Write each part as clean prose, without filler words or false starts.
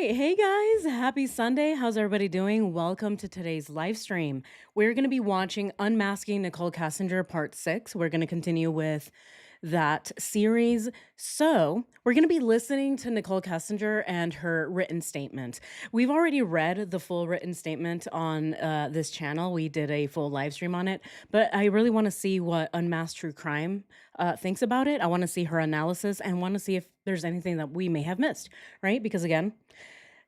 right. Hey guys, happy Sunday. How's everybody doing? Welcome to today's live stream. We're going to be watching Unmasking Nichol Kessinger Part 6. We're going to continue with that series. So, we're going to be listening to Nichol Kessinger and her written statement. We've already read the full written statement on this channel. We did a full live stream on it, but I really want to see what Unmasked True Crime thinks about it. I want to see her analysis and want to see if there's anything that we may have missed, right? Because again,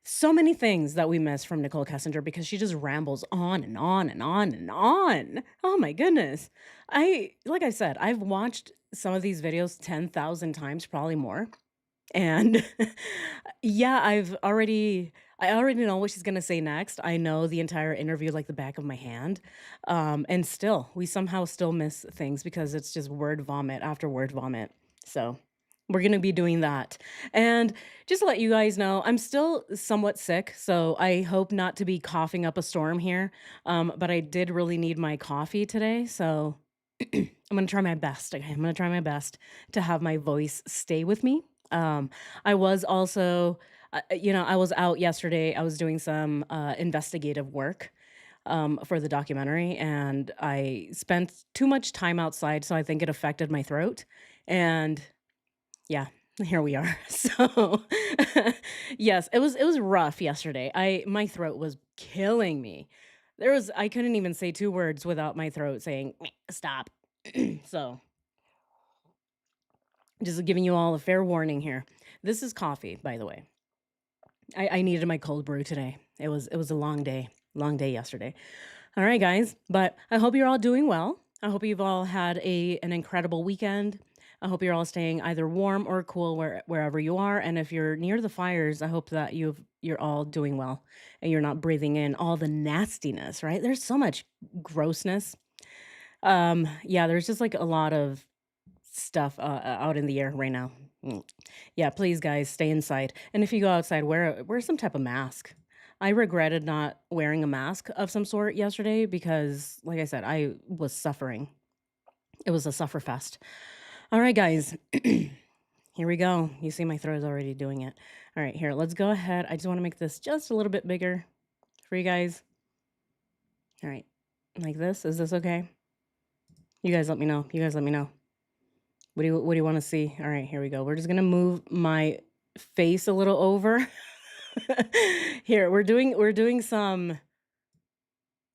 so many things that we miss from Nichol Kessinger because she just rambles on and on and on and on. Oh my goodness. Like I said, I've watched some of these videos 10,000 times, probably more. And yeah, I already know what she's gonna say next. I know the entire interview like the back of my hand. And still, we somehow still miss things because it's just word vomit after word vomit. So we're gonna be doing that. And just to let you guys know, I'm still somewhat sick, so I hope not to be coughing up a storm here. But I did really need my coffee today, so I'm gonna try my best. Okay, I'm gonna try my best to have my voice stay with me. I was also, I was out yesterday. I was doing some investigative work for the documentary, and I spent too much time outside, so I think it affected my throat. And yeah, here we are. So yes, it was rough yesterday. My throat was killing me. I couldn't even say two words without my throat saying "Meh, stop." So just giving you all a fair warning here. This is coffee, by the way. I needed my cold brew today. It was a long day yesterday. All right, guys, but I hope you're all doing well. I hope you've all had an incredible weekend. I hope you're all staying either warm or cool wherever you are. And if you're near the fires, I hope that you're all doing well and you're not breathing in all the nastiness, right? There's so much grossness. Yeah, there's just like a lot of stuff out in the air right now. Mm. Yeah, please guys, stay inside. And if you go outside, wear some type of mask. I regretted not wearing a mask of some sort yesterday because like I said, I was suffering. It was a suffer fest. All right, guys. Here we go. You see my throat is already doing it. All right, here, let's go ahead. I just want to make this just a little bit bigger for you guys. All right. Like this. Is this okay? You guys let me know. You guys let me know. What do you want to see? All right, here we go. We're just gonna move my face a little over. Here, we're doing some.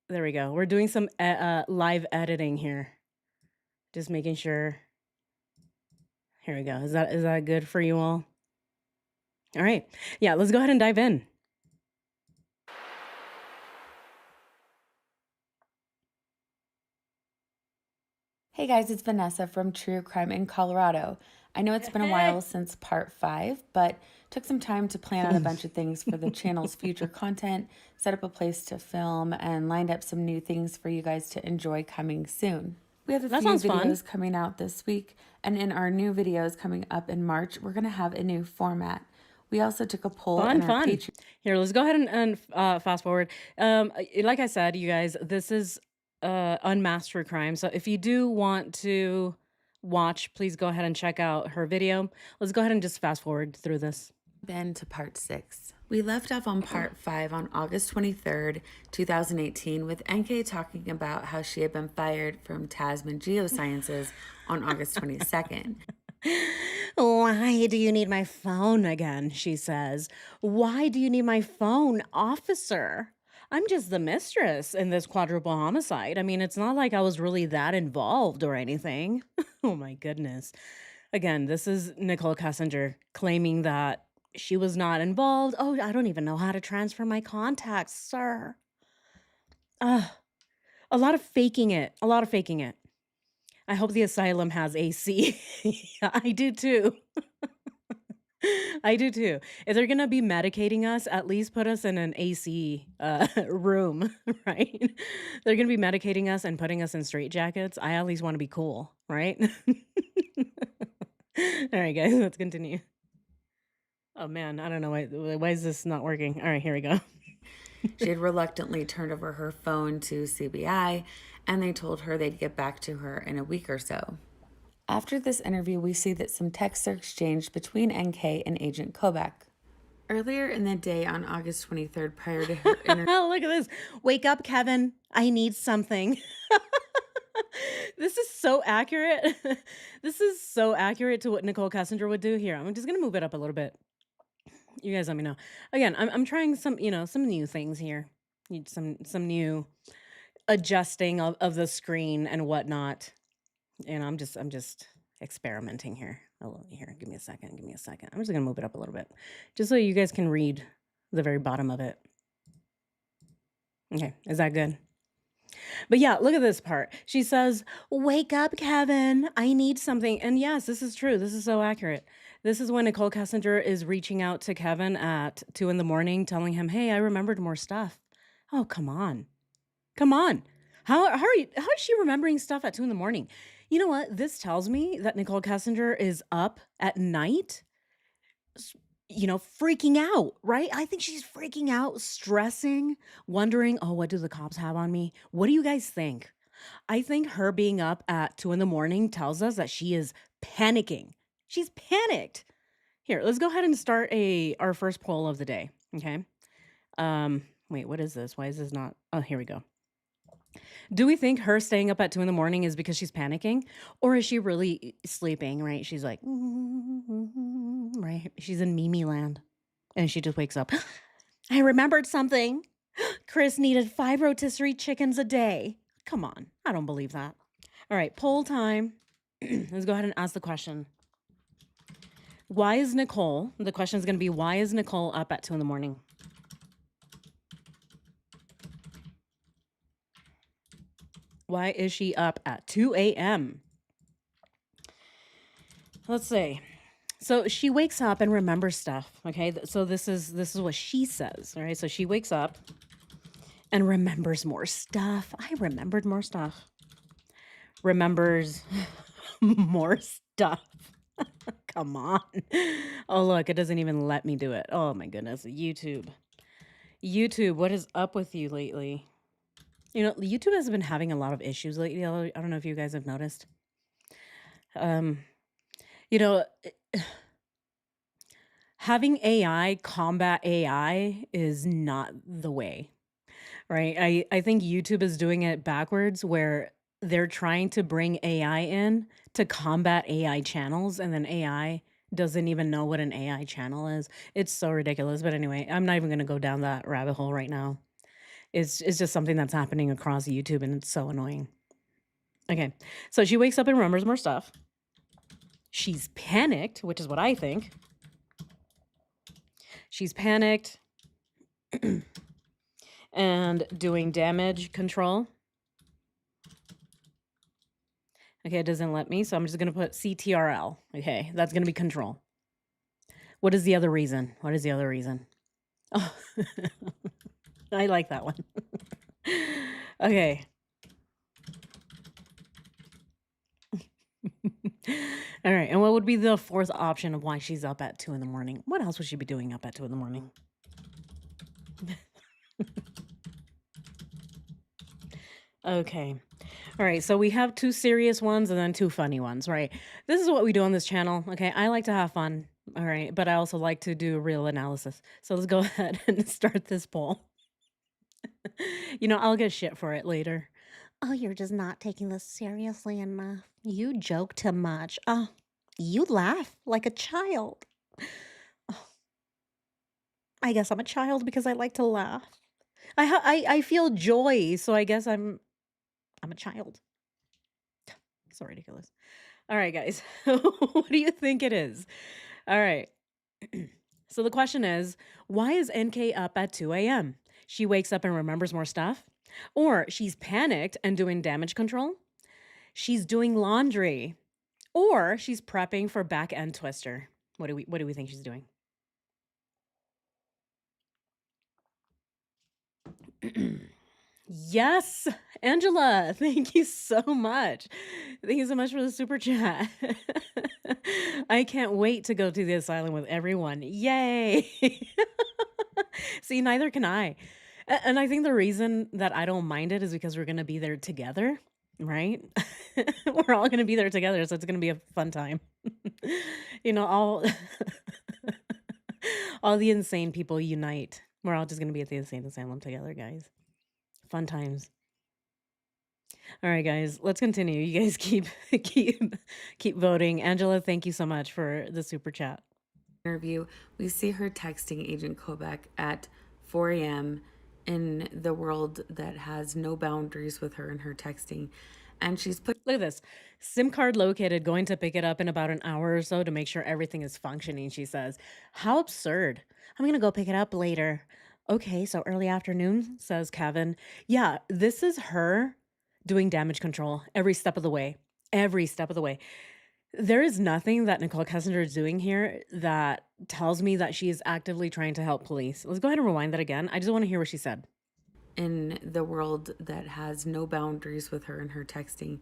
There we go. We're doing some live editing here. Just making sure. Here we go. Is that good for you all? All right. Yeah, let's go ahead and dive in. Hey guys, it's Vanessa from True Crime in Colorado. I know it's been a while since part 5, but took some time to plan out a bunch of things for the channel's future content, set up a place to film, and lined up some new things for you guys to enjoy coming soon. We have a That few sounds fun. videos coming out this week, and in our new videos coming up in March, we're going to have a new format. We also took a poll in our Fun. Patreon. Here, let's go ahead and fast forward. Like I said, you guys, this is Unmasked True Crime. So if you do want to watch, please go ahead and check out her video. Let's go ahead and just fast forward through this. Then to part 6. We left off on part 5 on August 23rd, 2018, with NK talking about how she had been fired from Tasman Geosciences on August 22nd. Why do you need my phone again? She says. Why do you need my phone, officer? I'm just the mistress in this quadruple homicide. I mean, it's not like I was really that involved or anything. Oh my goodness. Again, this is Nichol Kessinger claiming that she was not involved. Oh, I don't even know how to transfer my contacts, sir. Ugh. A lot of faking it. A lot of faking it. I hope the asylum has AC. Yeah, I do too. I do too. If they're gonna be medicating us, at least put us in an AC room, right? They're gonna be medicating us and putting us in straitjackets. I at least want to be cool, right? All right, guys, let's continue. Oh man, I don't know why is this not working? All right, here we go. She had reluctantly turned over her phone to CBI, and they told her they'd get back to her in a week or so. After this interview, we see that some texts are exchanged between NK and Agent Kobach. Earlier in the day on August 23rd, prior to her interview. Look at this. Wake up, Kevin. I need something. This is so accurate. This is so accurate to what Nicole Kessinger would do. Here, I'm just gonna move it up a little bit. You guys let me know. Again, I'm trying some, some new things here. Some new adjusting of the screen and whatnot. And I'm just experimenting here. Here, give me a second. Give me a second. I'm just gonna move it up a little bit. Just so you guys can read the very bottom of it. Okay, is that good? But yeah, look at this part. She says, "Wake up, Kevin. I need something." And yes, this is true. This is so accurate. This is when Nicole Kessinger is reaching out to Kevin at 2 in the morning, telling him, "Hey, I remembered more stuff." Oh, come on. Come on. How is she remembering stuff at 2 in the morning? You know what? This tells me that Nicole Kessinger is up at night, s- freaking out, right? I think she's freaking out, stressing, wondering, "Oh, what do the cops have on me?" What do you guys think? I think her being up at 2 in the morning tells us that she is panicking. She's panicked. Here, let's go ahead and start our first poll of the day, okay? Wait, what is this? Why is this not? Oh, here we go. Do we think her staying up at 2 in the morning is because she's panicking? Or is she really sleeping, right? She's like, right? She's in Mimi land. And she just wakes up. I remembered something. Chris needed 5 rotisserie chickens a day. Come on. I don't believe that. All right, poll time. Let's go ahead and ask the question. The question is going to be, why is Nicole up at 2 in the morning? Why is she up at 2 a.m.? Let's see. So she wakes up and remembers stuff. Okay. So this is what she says. All right. So she wakes up and remembers more stuff. I remembered more stuff. Remembers more stuff. Come on. Oh, look, it doesn't even let me do it. Oh my goodness. YouTube. YouTube, what is up with you lately? YouTube has been having a lot of issues lately. I don't know if you guys have noticed. Um, you know, having AI combat AI is not the way, right? I think YouTube is doing it backwards where they're trying to bring AI in to combat AI channels, and then AI doesn't even know what an AI channel is. It's so ridiculous. But anyway, I'm not even going to go down that rabbit hole right now. It's just something that's happening across YouTube, and it's so annoying. Okay. So she wakes up and remembers more stuff. She's panicked, which is what I think. She's panicked and doing damage control. Okay, it doesn't let me, so I'm just gonna put CTRL. Okay, that's gonna be control. What is the other reason? What is the other reason? Oh, I like that one. Okay. All right, and what would be the fourth option of why she's up at 2 in the morning? What else would she be doing up at 2 in the morning? Okay. All right, so we have 2 serious ones and then 2 funny ones, right? This is what we do on this channel, okay? I like to have fun, all right? But I also like to do real analysis. So let's go ahead and start this poll. I'll get shit for it later. Oh, you're just not taking this seriously enough. You joke too much. Oh, you laugh like a child. Oh, I guess I'm a child because I like to laugh. I feel joy, so I guess I'm a child. So ridiculous. All right, guys. What do you think it is? All right. So the question is, why is NK up at 2 a.m.? She wakes up and remembers more stuff? Or she's panicked and doing damage control? She's doing laundry? Or she's prepping for back end twister? What do we think she's doing? Yes, Angela, thank you so much. Thank you so much for the super chat. I can't wait to go to the asylum with everyone. Yay! See, neither can I. And I think the reason that I don't mind it is because we're going to be there together, right? We're all going to be there together, so it's going to be a fun time. I'll All the insane people unite. We're all just gonna be at the insane asylum together, guys. Fun times. All right, guys, let's continue. You guys keep keep voting. Angela, thank you so much for the super chat. Interview, we see her texting Agent Kobach at 4 a.m. in the world that has no boundaries with her and her texting. And she's put Look at this. SIM card located, going to pick it up in about an hour or so to make sure everything is functioning, she says. How absurd. I'm going to go pick it up later. Okay, so early afternoon, says Kevin. Yeah, this is her doing damage control every step of the way. Every step of the way. There is nothing that Nichol Kessinger is doing here that tells me that she is actively trying to help police. Let's go ahead and rewind that again. I just want to hear what she said. in the world that has no boundaries with her and her texting.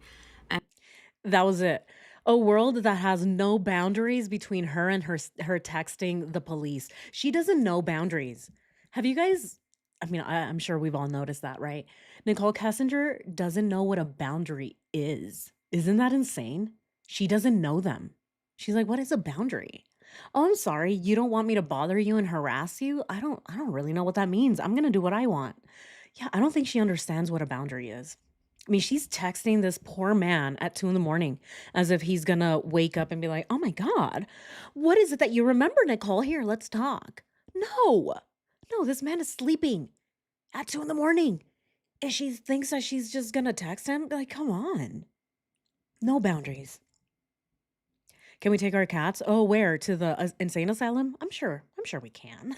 That was it. A world that has no boundaries between her and her texting the police. She doesn't know boundaries. Have you guys I mean, I'm sure we've all noticed that, right? Nichol Kessinger doesn't know what a boundary is. Isn't that insane? She doesn't know them. She's like, "What is a boundary?" "Oh, I'm sorry. You don't want me to bother you and harass you? I don't really know what that means. I'm going to do what I want." Yeah, I don't think she understands what a boundary is. I mean, she's texting this poor man at 2 in the morning as if he's gonna wake up and be like, "Oh my God, what is it that you remember, Nicole? Here, let's talk." No, no, this man is sleeping at 2 in the morning. And she thinks that she's just gonna text him. Like, come on. No boundaries. Can we take our cats? Oh, where? To the insane asylum? I'm sure we can.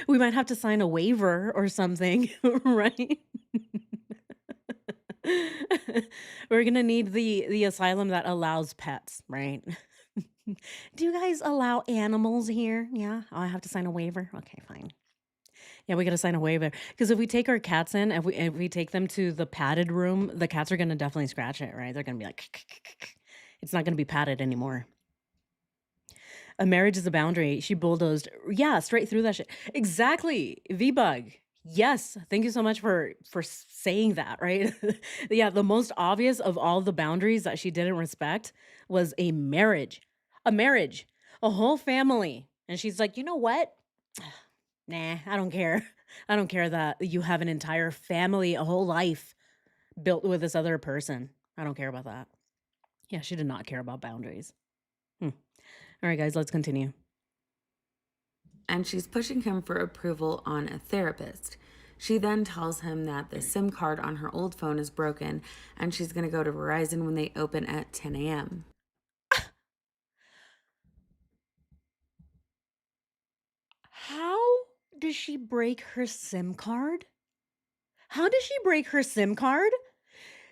We might have to sign a waiver or something, right? We're gonna need the asylum that allows pets, right? Do you guys allow animals here? Yeah, I have to sign a waiver. Okay, fine. Yeah, we gotta sign a waiver because if we take our cats in, if we take them to the padded room, the cats are gonna definitely scratch it, right? They're gonna be like, it's not gonna be padded anymore. A marriage is a boundary. She bulldozed, yeah, straight through that shit. Exactly, V-Bug. Yes, thank you so much for saying that, right? Yeah, the most obvious of all the boundaries that she didn't respect was a marriage. A marriage, a whole family. And she's like, "You know what? Nah, I don't care. I don't care that you have an entire family, a whole life built with this other person. I don't care about that." Yeah, she did not care about boundaries. Hmm. All right, guys, let's continue. and she's pushing him for approval on a therapist. She then tells him that the SIM card on her old phone is broken and she's going to go to Verizon when they open at 10 a.m. How does she break her SIM card? How does she break her SIM card?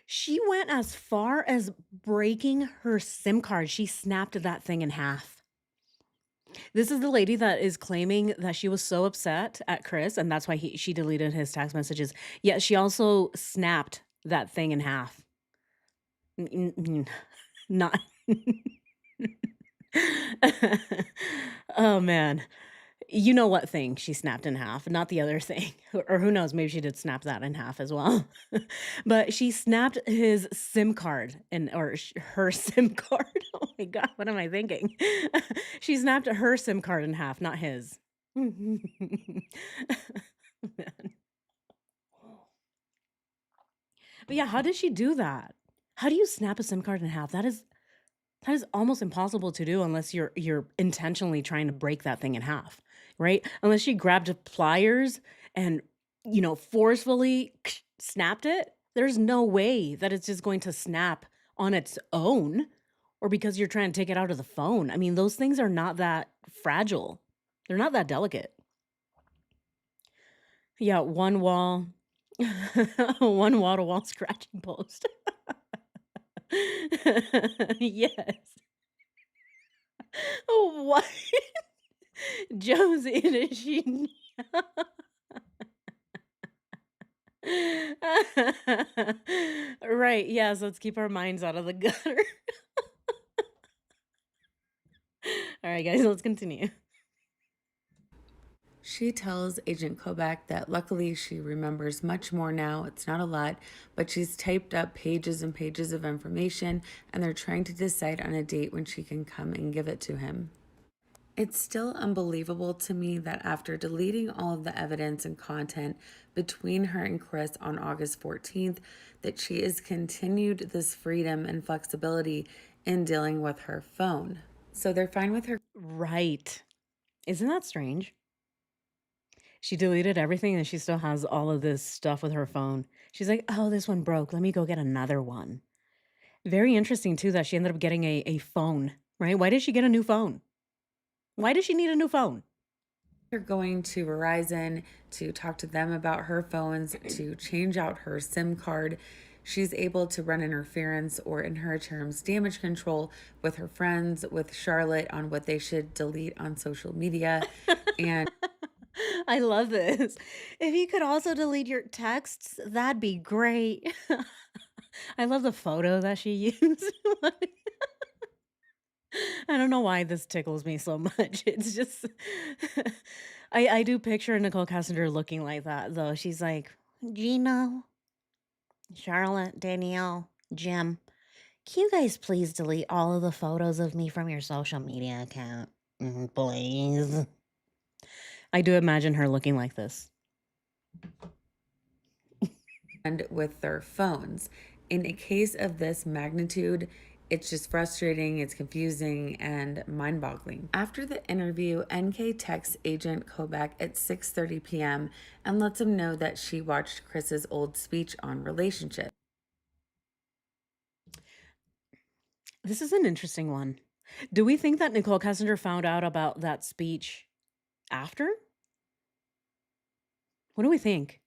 She went as far as breaking her SIM card. She snapped that thing in half. This is the lady that is claiming that she was so upset at Chris, and that's why she deleted his text messages. Yet she also snapped that thing in half. Not. Oh man. You know what thing she snapped in half, not the other thing. Or who knows, maybe she did snap that in half as well. But she snapped his SIM card her SIM card. Oh my god, what am I thinking? She snapped her SIM card in half, not his. Man. But yeah, how did she do that? How do you snap a SIM card in half? That is almost impossible to do unless you're intentionally trying to break that thing in half, right? Unless she grabbed pliers and, forcefully snapped it, there's no way that it's just going to snap on its own or because you're trying to take it out of the phone. I mean, those things are not that fragile. They're not that delicate. Yeah, one wall one wall-to-wall scratching post. Yes. What? Josie, did she Right, yes, let's keep our minds out of the gutter. Alright, guys, let's continue. She tells Agent Kobach that luckily she remembers much more now. It's not a lot, but she's typed up pages and pages of information, and they're trying to decide on a date when she can come and give it to him. It's still unbelievable to me that after deleting all of the evidence and content between her and Chris on August 14th, that she has continued this freedom and flexibility in dealing with her phone. So they're fine with her Right. Isn't that strange? She deleted everything and she still has all of this stuff with her phone. She's like, "Oh, this one broke. Let me go get another one." Very interesting too that she ended up getting a phone, right? Why did she get a new phone? Why does she need a new phone? going to Verizon to talk to them about her phones, to change out her SIM card. She's able to run interference or, in her terms, damage control with her friends, with Charlotte on what they should delete on social media. And I love this. If you could also delete your texts, that'd be great. I love the photo that she used. I don't know why this tickles me so much. It's just I do picture Nicole Kessinger looking like that though. She's like, "Gino, Charlotte, Danielle, Jim, can you guys please delete all of the photos of me from your social media account? Please." I do imagine her looking like this. with their phones. In a case of this magnitude, it's just frustrating, it's confusing, and mind-boggling. After the interview, NK texts Agent Kobach at 6:30 p.m. and lets him know that she watched Chris's old speech on relationships. This is an interesting one. Do we think that Nicole Kessinger found out about that speech after? What do we think?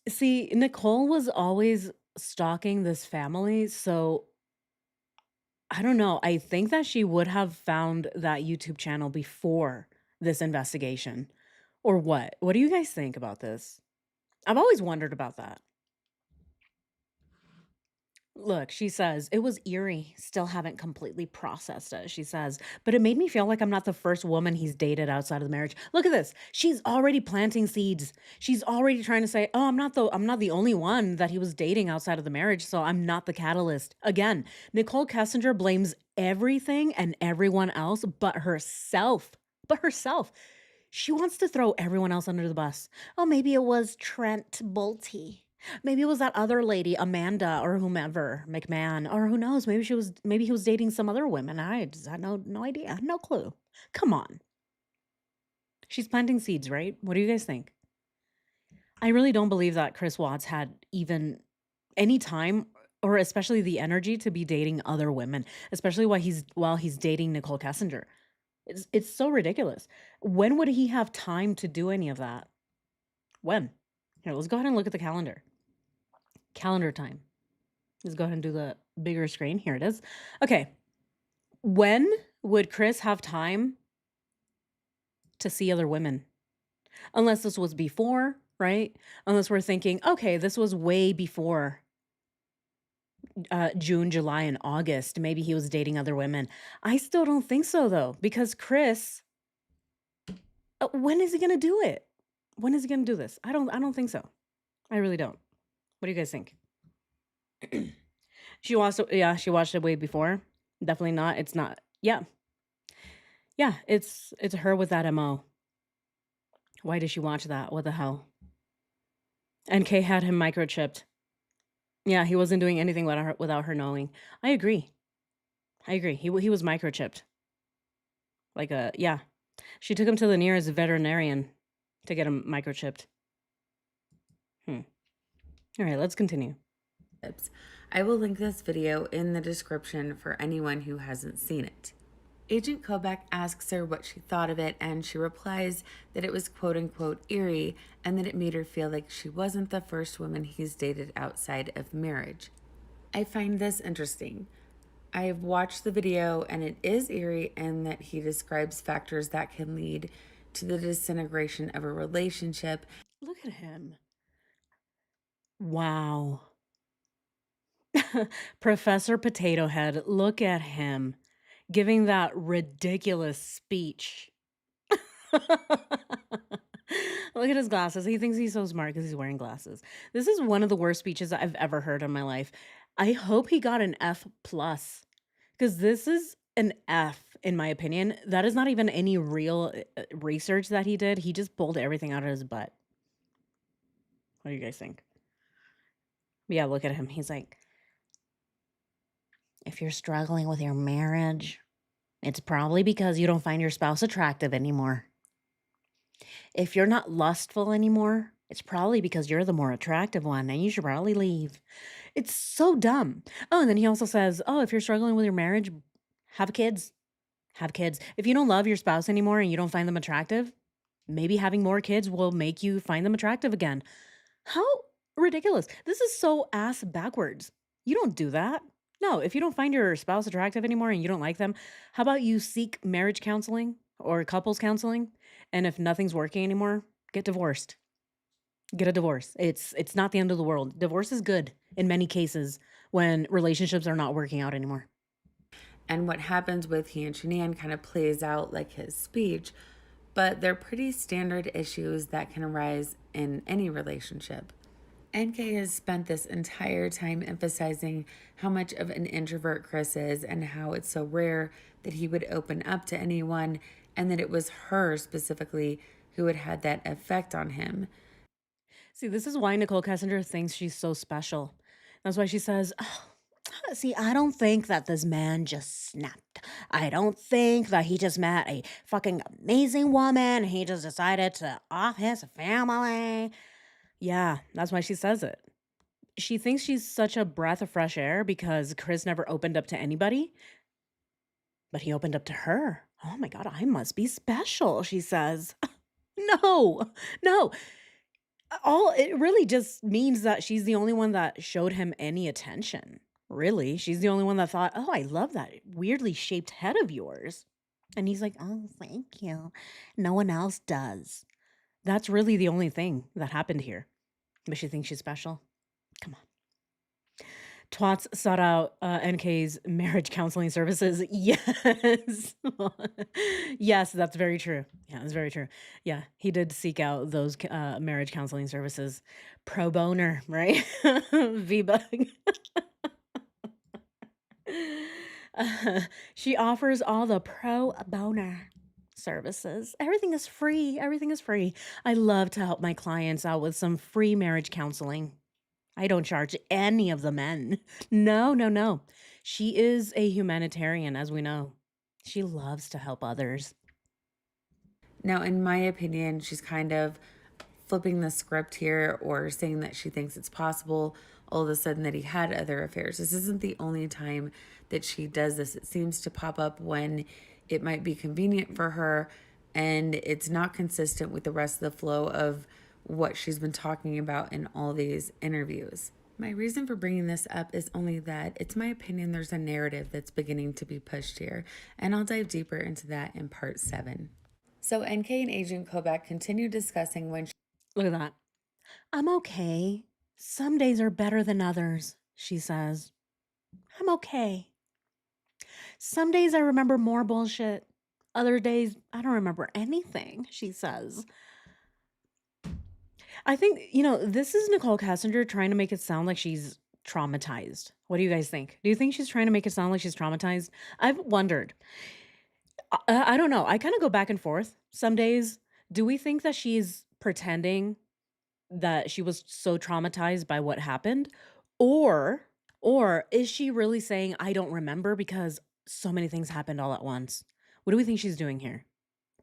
See, Nicole was always stalking this family, so I don't know. I think that she would have found that YouTube channel before this investigation. Or what? What do you guys think about this? I've always wondered about that. Look, she says, "It was eerie. Still haven't completely processed it," she says, "but it made me feel like I'm not the first woman he's dated outside of the marriage." Look at this. She's already planting seeds. She's already trying to say, "Oh, I'm not the only one that he was dating outside of the marriage, so I'm not the catalyst." Again, Nicole Kessinger blames everything and everyone else but herself. But herself. She wants to throw everyone else under the bus. "Oh, maybe it was Trent Bolte. Maybe it was that other lady, Amanda or whomever, McMahon, or who knows? Maybe he was dating some other women. I just had no idea, no clue." Come on. She's planting seeds, right? What do you guys think? I really don't believe that Chris Watts had even any time or especially the energy to be dating other women, especially while he's dating Nicole Kessinger. It's so ridiculous. When would he have time to do any of that? When? Here, let's go ahead and look at the calendar. Calendar time. Let's go ahead and do the bigger screen. Here it is. Okay. When would Chris have time to see other women? Unless this was before, right? Unless we're thinking, okay, this was way before June, July, and August. Maybe he was dating other women. I still don't think so, though, because Chris, when is he going to do it? When is he going to do this? I don't think so. I really don't. What do you guys think? She watched it way before. Definitely not. It's not. Yeah. Yeah, it's her with that MO. Why did she watch that? What the hell? NK had him microchipped. Yeah, he wasn't doing anything without her knowing. I agree. I agree. He was microchipped. Like yeah. She took him to the nearest veterinarian to get him microchipped. Hmm. All right, let's continue. I will link this video in the description for anyone who hasn't seen it. Agent Kobach asks her what she thought of it, and she replies that it was quote unquote eerie and that it made her feel like she wasn't the first woman he's dated outside of marriage. I find this interesting. I've watched the video and it is eerie in that he describes factors that can lead to the disintegration of a relationship. Look at him. Wow. Professor Potato Head, look at him giving that ridiculous speech. Look at his glasses. He thinks he's so smart because he's wearing glasses. This is one of the worst speeches I've ever heard in my life. I hope he got an F plus because this is an F. in my opinion, that is not even any real research that he did. He just pulled everything out of his butt. What do you guys think? Yeah, look at him. He's like, if you're struggling with your marriage, it's probably because you don't find your spouse attractive anymore. If you're not lustful anymore, it's probably because you're the more attractive one and you should probably leave. It's so dumb. Oh, and then he also says, oh, if you're struggling with your marriage, have kids. Have kids. If you don't love your spouse anymore and you don't find them attractive, maybe having more kids will make you find them attractive again. How ridiculous. This is so ass backwards. You don't do that. No, if you don't find your spouse attractive anymore and you don't like them, how about you seek marriage counseling or couples counseling? And if nothing's working anymore, get divorced. Get a divorce. It's not the end of the world. Divorce is good in many cases when relationships are not working out anymore. And what happens with he and Shanann kind of plays out like his speech, but they're pretty standard issues that can arise in any relationship. NK has spent this entire time emphasizing how much of an introvert Chris is and how it's so rare that he would open up to anyone, and that it was her specifically who had had that effect on him. See, this is why Nicole Kessinger thinks she's so special. That's why she says, "Oh, see, I don't think that this man just snapped. I don't think that he just met a fucking amazing woman. He just decided to off his family." Yeah, that's why she says it. She thinks she's such a breath of fresh air because Chris never opened up to anybody, but he opened up to her. Oh my God, I must be special, she says. No, no. All it really just means that she's the only one that showed him any attention. Really, she's the only one that thought, "Oh, I love that weirdly shaped head of yours." And he's like, "Oh, thank you. No one else does." That's really the only thing that happened here. But she thinks she's special. Come on. Twats sought out NK's marriage counseling services. Yes. Yes, that's very true. Yeah, that's very true. Yeah, he did seek out those marriage counseling services. Pro boner, right? V-Bug. She offers all the pro boner services. Everything is free. Everything is free. I love to help my clients out with some free marriage counseling. I don't charge any of the men. No, no, no. She is a humanitarian, as we know. She loves to help others. Now, in my opinion, she's kind of flipping the script here, or saying that she thinks it's possible all of a sudden that he had other affairs. This isn't the only time that she does this. It seems to pop up when it might be convenient for her, and it's not consistent with the rest of the flow of what she's been talking about in all these interviews. My reason for bringing this up is only that it's my opinion there's a narrative that's beginning to be pushed here, and I'll dive deeper into that in part 7. So NK and Agent Kobach continue discussing when Look at that. I'm okay. Some days are better than others, she says. I'm okay. Some days I remember more bullshit. Other days I don't remember anything, she says. I think, this is Nicole Kessinger trying to make it sound like she's traumatized. What do you guys think? Do you think she's trying to make it sound like she's traumatized? I've wondered. I don't know. I kind of go back and forth. Some days, do we think that she's pretending that she was so traumatized by what happened? Or or is she really saying I don't remember because so many things happened all at once? What do we think she's doing here?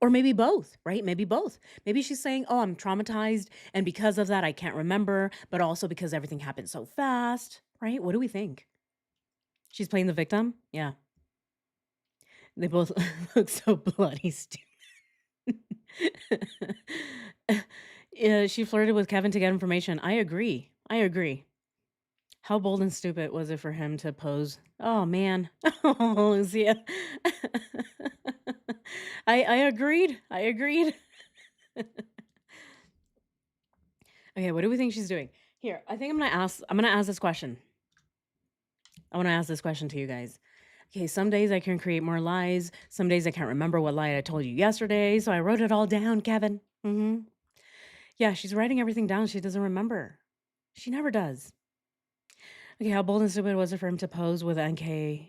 Or maybe both, right? Maybe both. Maybe she's saying, "Oh, I'm traumatized and because of that I can't remember, but also because everything happened so fast." Right? What do we think? She's playing the victim? Yeah. They both look so bloody stupid. Yeah, she flirted with Kevin to get information. I agree. I agree. How bold and stupid was it for him to pose? Oh man. Oh, Lucia. I agreed. I agreed. Okay, what do we think she's doing? Here, I think I'm gonna ask this question. I wanna ask this question to you guys. Okay, some days I can create more lies. Some days I can't remember what lie I told you yesterday, so I wrote it all down, Kevin. Yeah, she's writing everything down. She doesn't remember. She never does. Okay, how bold and stupid was it for him to pose with NK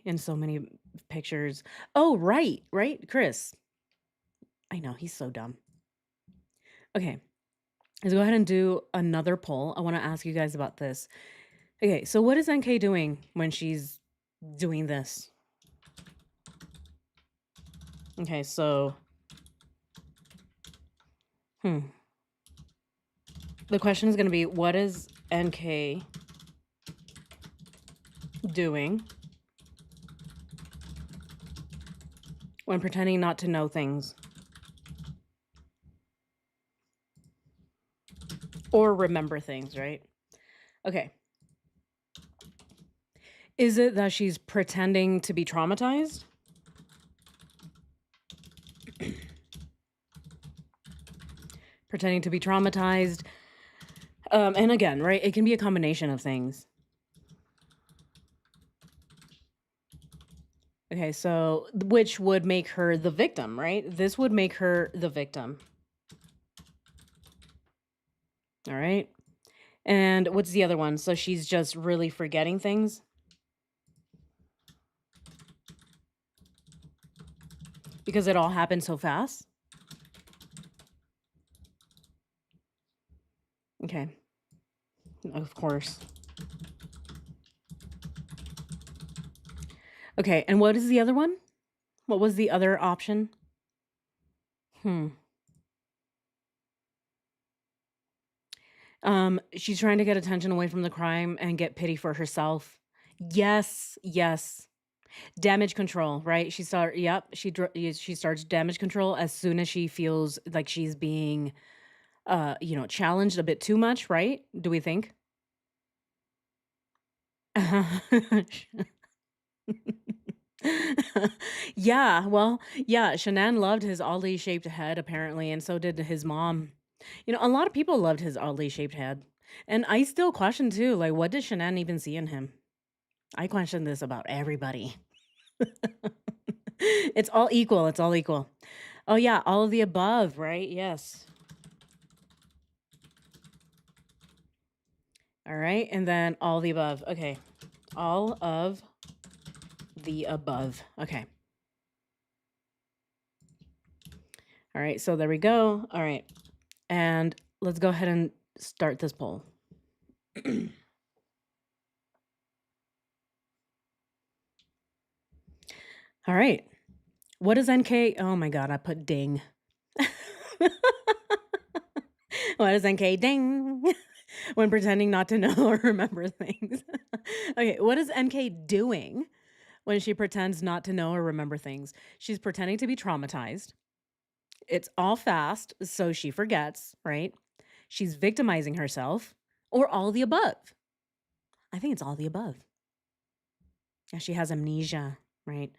in so many pictures? Oh, right, right, Chris. I know, he's so dumb. Okay, let's go ahead and do another poll. I wanna ask you guys about this. Okay, so what is NK doing when she's doing this? Okay, so hmm. The question is gonna be, what is NK doing when pretending not to know things or remember things, right? Okay. Is it that she's pretending to be traumatized? Pretending to be traumatized. And again, right, it can be a combination of things. Okay, so which would make her the victim, right? This would make her the victim. All right. And what's the other one? So she's just really forgetting things because it all happened so fast. Okay. Of course. Okay, and what is the other one? What was the other option? Hmm. She's trying to get attention away from the crime and get pity for herself. Yes, yes. Damage control, right? Yep, she starts damage control as soon as she feels like she's being challenged a bit too much, right? Do we think? Yeah, well, yeah, Shanann loved his oddly shaped head apparently, and so did his mom. A lot of people loved his oddly shaped head. And I still question too, like, what did Shanann even see in him? I question this about everybody. It's all equal. It's all equal. Oh, yeah, all of the above, right? Yes. All right. And then all the above. Okay. All of the above. Okay. All right. So there we go. All right. And let's go ahead and start this poll. All right. What is NK? Oh my God. I put ding. What is NK? Ding. When pretending not to know or remember things. Okay. What is NK doing when she pretends not to know or remember things? She's pretending to be traumatized. It's all fast, so she forgets, right? She's victimizing herself, or all the above. I think it's all the above. Yeah, she has amnesia, right?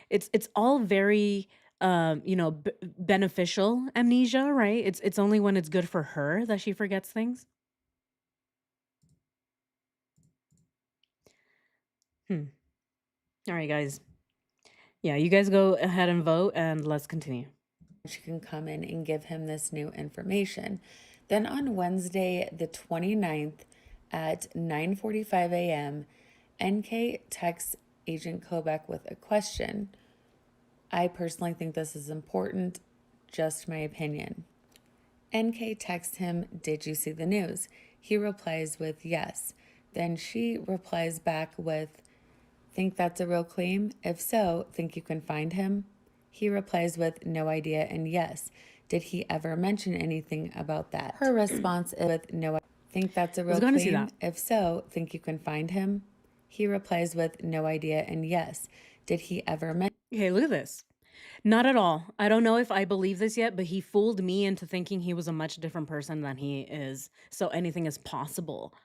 It's all very beneficial amnesia, right? It's only when it's good for her that she forgets things. Hmm. All right, guys. Yeah, you guys go ahead and vote and let's continue. She can come in and give him this new information. Then on Wednesday, the 29th at 9:45 a.m., NK texts Agent Kobach with a question. I personally think this is important, just my opinion. NK texts him, "Did you see the news?" He replies with yes. Then she replies back with, "Think that's a real claim? If so, think you can find him?" He replies with no idea and yes. Did he ever mention anything about that? Her response is with no. Think that's a Let's real go and see claim? that. If so, think you can find him? He replies with no idea and yes. Did he ever mention? Okay, look at this. Not at all. I don't know if I believe this yet, but he fooled me into thinking he was a much different person than he is. So anything is possible.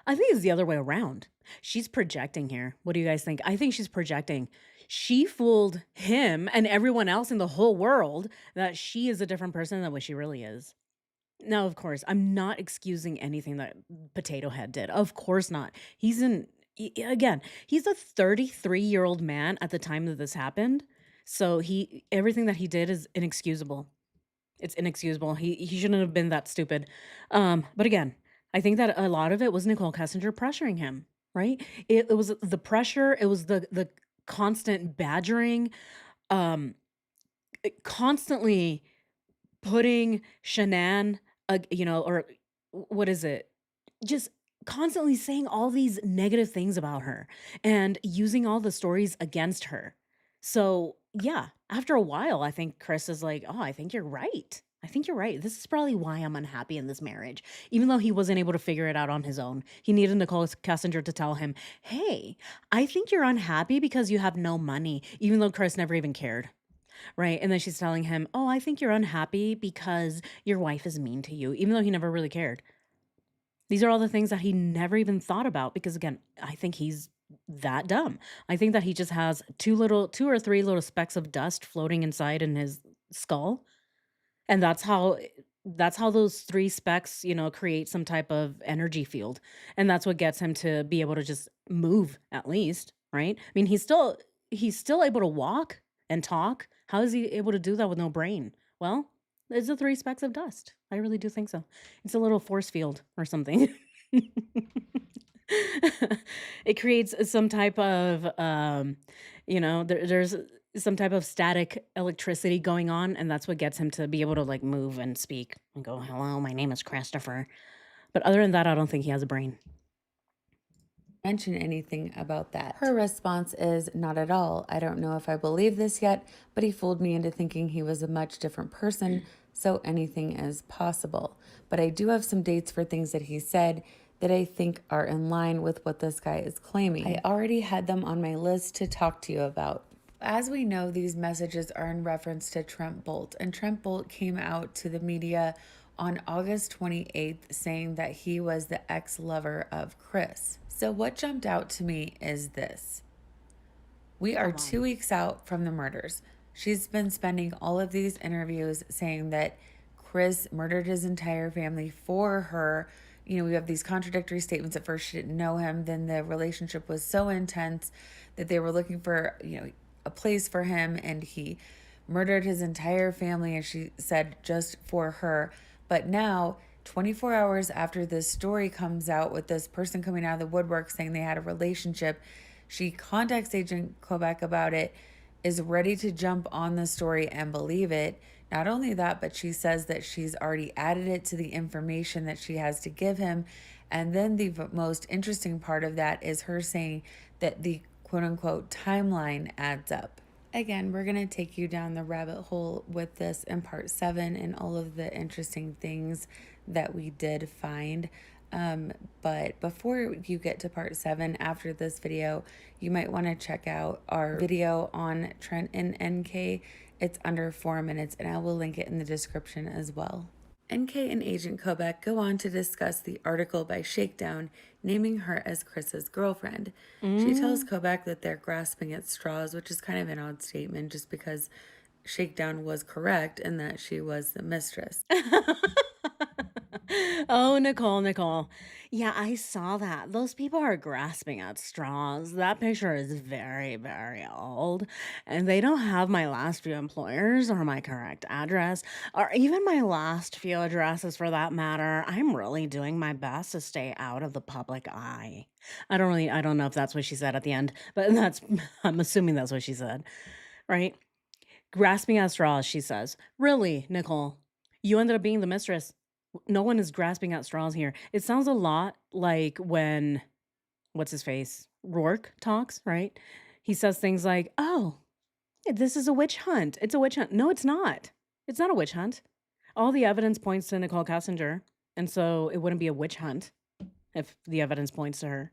I think it's the other way around. She's projecting here. What do you guys think? I think she's projecting. She fooled him and everyone else in the whole world that she is a different person than what she really is. Now, of course, I'm not excusing anything that Potato Head did. Of course not. Again, he's a 33-year-old man at the time that this happened. So everything that he did is inexcusable. It's inexcusable. He shouldn't have been that stupid. But again, I think that a lot of it was Nichol Kessinger pressuring him, right? It was the pressure, it was the constant badgering, um, constantly putting Shanann, or what is it? Just constantly saying all these negative things about her and using all the stories against her. So, yeah, after a while, I think Chris is like, "Oh, I think you're right. I think you're right. This is probably why I'm unhappy in this marriage." Even though he wasn't able to figure it out on his own, he needed Nicole Kessinger to tell him, "Hey, I think you're unhappy because you have no money," even though Chris never even cared. Right, and then she's telling him, "Oh, I think you're unhappy because your wife is mean to you," even though he never really cared. These are all the things that he never even thought about because, again, I think he's that dumb. I think that he just has 2 or 3 little specks of dust floating inside in his skull, and that's how those 3 specks, create some type of energy field, and that's what gets him to be able to just move at least, right? I mean, he's still able to walk and talk. How is he able to do that with no brain? Well, it's the 3 specks of dust. I really do think so. It's a little force field or something. It creates some type of, there's some type of static electricity going on, and that's what gets him to be able to, like, move and speak and go, "Hello, my name is Christopher." But other than that, I don't think he has a brain. Mention anything about that. Her response is, "Not at all. I don't know if I believe this yet, but he fooled me into thinking he was a much different person, so anything is possible. But I do have some dates for things that he said that I think are in line with what this guy is claiming. I already had them on my list to talk to you about." As we know, these messages are in reference to Trent Bolt, and Trent Bolt came out to the media on August 28th saying that he was the ex-lover of Chris. So what jumped out to me is this. We are Hold on. 2 weeks out from the murders. She's been spending all of these interviews saying that Chris murdered his entire family for her. We have these contradictory statements. At first, she didn't know him. Then the relationship was so intense that they were looking for, a place for him, and he murdered his entire family, and she said just for her. But now, 24 hours after this story comes out with this person coming out of the woodwork saying they had a relationship, she contacts Agent Quebec about it, is ready to jump on the story and believe it. Not only that, but she says that she's already added it to the information that she has to give him. And then the most interesting part of that is her saying that the quote unquote timeline adds up. Again, we're going to take you down the rabbit hole with this in part 7 and all of the interesting things that we did find. But before you get to part 7, after this video, you might want to check out our video on Trent and NK. It's under 4 minutes, and I will link it in the description as well. NK and Agent Kobek go on to discuss the article by Shakedown naming her as Chris's girlfriend. She tells Mm. Kobek that they're grasping at straws, which is kind of an odd statement just because Shakedown was correct in that she was the mistress. Oh, Nicole, Nicole. Yeah, I saw that. Those people are grasping at straws. That picture is very, very old, and they don't have my last few employers or my correct address, or even my last few addresses for that matter. I'm really doing my best to stay out of the public eye. I don't know if that's what she said at the end, but I'm assuming that's what she said, right? Grasping at straws, she says. Really, Nicole? You ended up being the mistress. No one is grasping at straws here. It sounds a lot like when what's his face? Rourke talks, right? He says things like, "Oh, this is a witch hunt. It's a witch hunt." No, it's not. It's not a witch hunt. All the evidence points to Nicole Kessinger, and so it wouldn't be a witch hunt if the evidence points to her.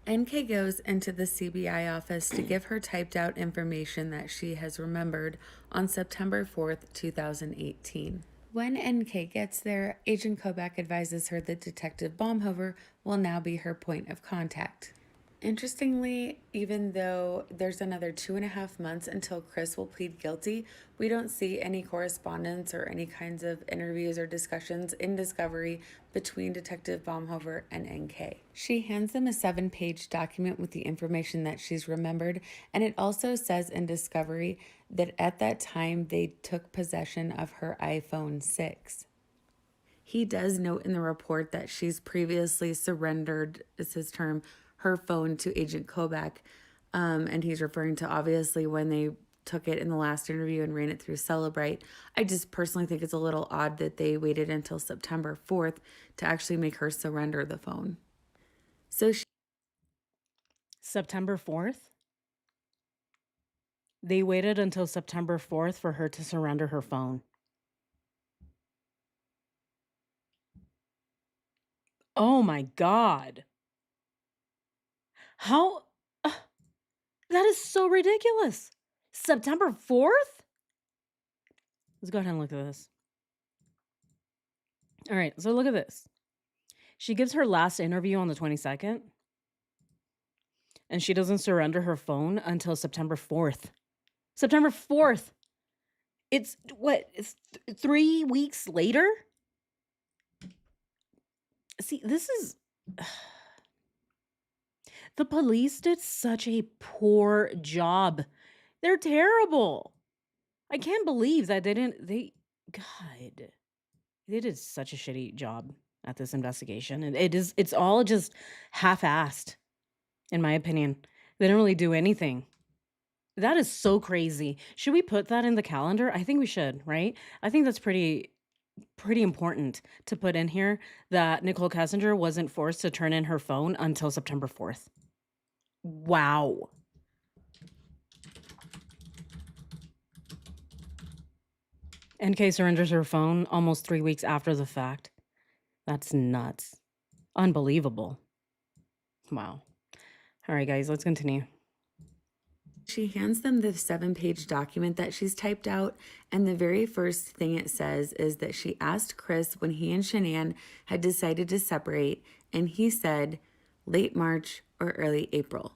NK goes into the CBI office to give her typed out information that she has remembered on September 4th, 2018. When NK gets there, Agent Kobach advises her that Detective Baumhover will now be her point of contact. Interestingly, even though there's another 2.5 months until Chris will plead guilty, we don't see any correspondence or any kinds of interviews or discussions in Discovery between Detective Baumhover and NK. She hands them a 7-page document with the information that she's remembered, and it also says in Discovery that at that time they took possession of her iPhone 6. He does note in the report that she's previously surrendered, is his term, her phone to Agent Kobach. And he's referring to obviously when they took it in the last interview and ran it through Celebrite. I just personally think it's a little odd that they waited until September 4th to actually make her surrender the phone. So September 4th? They waited until September 4th for her to surrender her phone. Oh my God. How? That is so ridiculous. September 4th? Let's go ahead and look at this. All right, so look at this. She gives her last interview on the 22nd, and she doesn't surrender her phone until September 4th. September 4th. It's what? It's 3 weeks later? See, this is the police did such a poor job. They're terrible. I can't believe that God, they did such a shitty job at this investigation. And it's all just half-assed, in my opinion. They didn't really do anything. That is so crazy. Should we put that in the calendar? I think we should, right? I think that's pretty important to put in here that Nichol Kessinger wasn't forced to turn in her phone until September 4th. Wow. NK surrenders her phone almost 3 weeks after the fact. That's nuts. Unbelievable. Wow. All right, guys, let's continue. she hands them the 7-page document that she's typed out, and the very first thing it says is that she asked Chris when he and Shanann had decided to separate, and he said late March or early April.